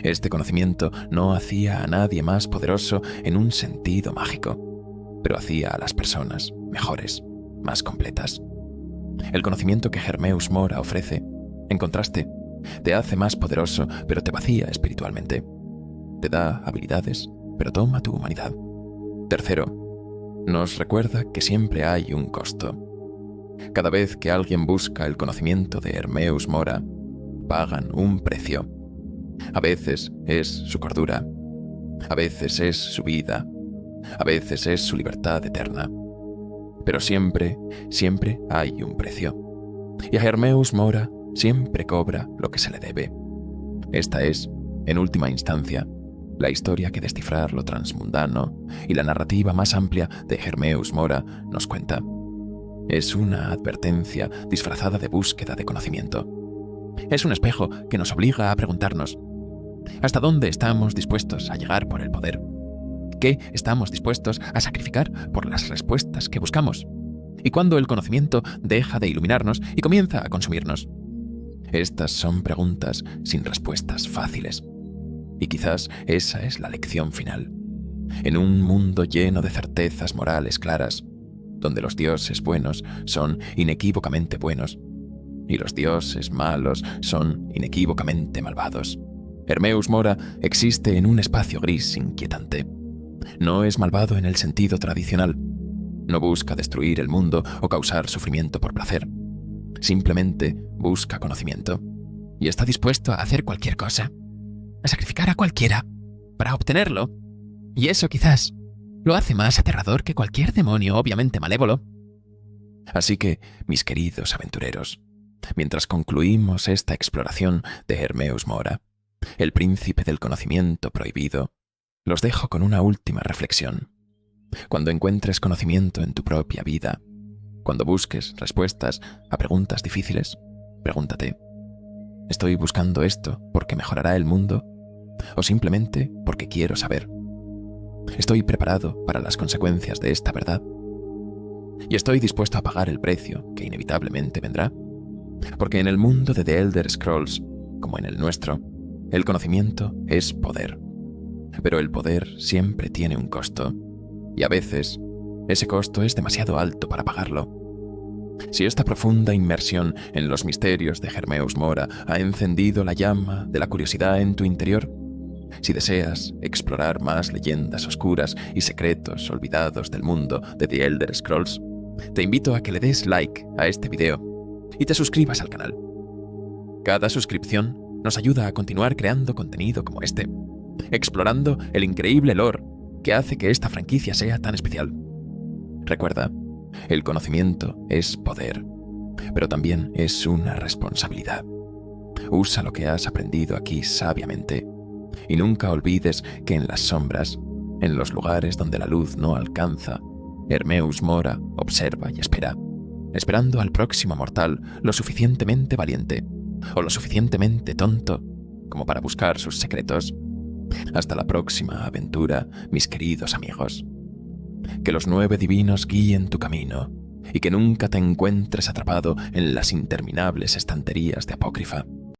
A: Este conocimiento no hacía a nadie más poderoso en un sentido mágico, pero hacía a las personas mejores, más completas. El conocimiento que Hermeus Mora ofrece, en contraste, te hace más poderoso, pero te vacía espiritualmente. Te da habilidades, pero toma tu humanidad. Tercero, nos recuerda que siempre hay un costo. Cada vez que alguien busca el conocimiento de Hermeus Mora, pagan un precio. A veces es su cordura, a veces es su vida, a veces es su libertad eterna. Pero siempre, siempre hay un precio. Y a Hermeus Mora siempre cobra lo que se le debe. Esta es, en última instancia, la historia que Descifrar lo transmundano y la narrativa más amplia de Hermeus Mora nos cuenta. Es una advertencia disfrazada de búsqueda de conocimiento. Es un espejo que nos obliga a preguntarnos: ¿hasta dónde estamos dispuestos a llegar por el poder? ¿Qué estamos dispuestos a sacrificar por las respuestas que buscamos? ¿Y cuándo el conocimiento deja de iluminarnos y comienza a consumirnos? Estas son preguntas sin respuestas fáciles. Y quizás esa es la lección final. En un mundo lleno de certezas morales claras, donde los dioses buenos son inequívocamente buenos y los dioses malos son inequívocamente malvados, Hermeus Mora existe en un espacio gris inquietante. No es malvado en el sentido tradicional. No busca destruir el mundo o causar sufrimiento por placer. Simplemente busca conocimiento. Y está dispuesto a hacer cualquier cosa, a sacrificar a cualquiera, para obtenerlo. Y eso quizás lo hace más aterrador que cualquier demonio obviamente malévolo. Así que, mis queridos aventureros, mientras concluimos esta exploración de Hermeus Mora, el príncipe del conocimiento prohibido, los dejo con una última reflexión. Cuando encuentres conocimiento en tu propia vida, cuando busques respuestas a preguntas difíciles, pregúntate: ¿estoy buscando esto porque mejorará el mundo o simplemente porque quiero saber. Estoy preparado para las consecuencias de esta verdad y estoy dispuesto a pagar el precio que inevitablemente vendrá, porque en el mundo de The Elder Scrolls, como en el nuestro, el conocimiento es poder. Pero el poder siempre tiene un costo, y a veces ese costo es demasiado alto para pagarlo. Si esta profunda inmersión en los misterios de Hermeus Mora ha encendido la llama de la curiosidad en tu interior, si deseas explorar más leyendas oscuras y secretos olvidados del mundo de The Elder Scrolls, te invito a que le des like a este video y te suscribas al canal. Cada suscripción nos ayuda a continuar creando contenido como este, explorando el increíble lore que hace que esta franquicia sea tan especial. Recuerda, el conocimiento es poder, pero también es una responsabilidad. Usa lo que has aprendido aquí sabiamente y nunca olvides que en las sombras, en los lugares donde la luz no alcanza, Hermeus Mora observa y espera, esperando al próximo mortal lo suficientemente valiente o lo suficientemente tonto como para buscar sus secretos. Hasta la próxima aventura, mis queridos amigos. Que los 9 divinos guíen tu camino y que nunca te encuentres atrapado en las interminables estanterías de Apócrifa.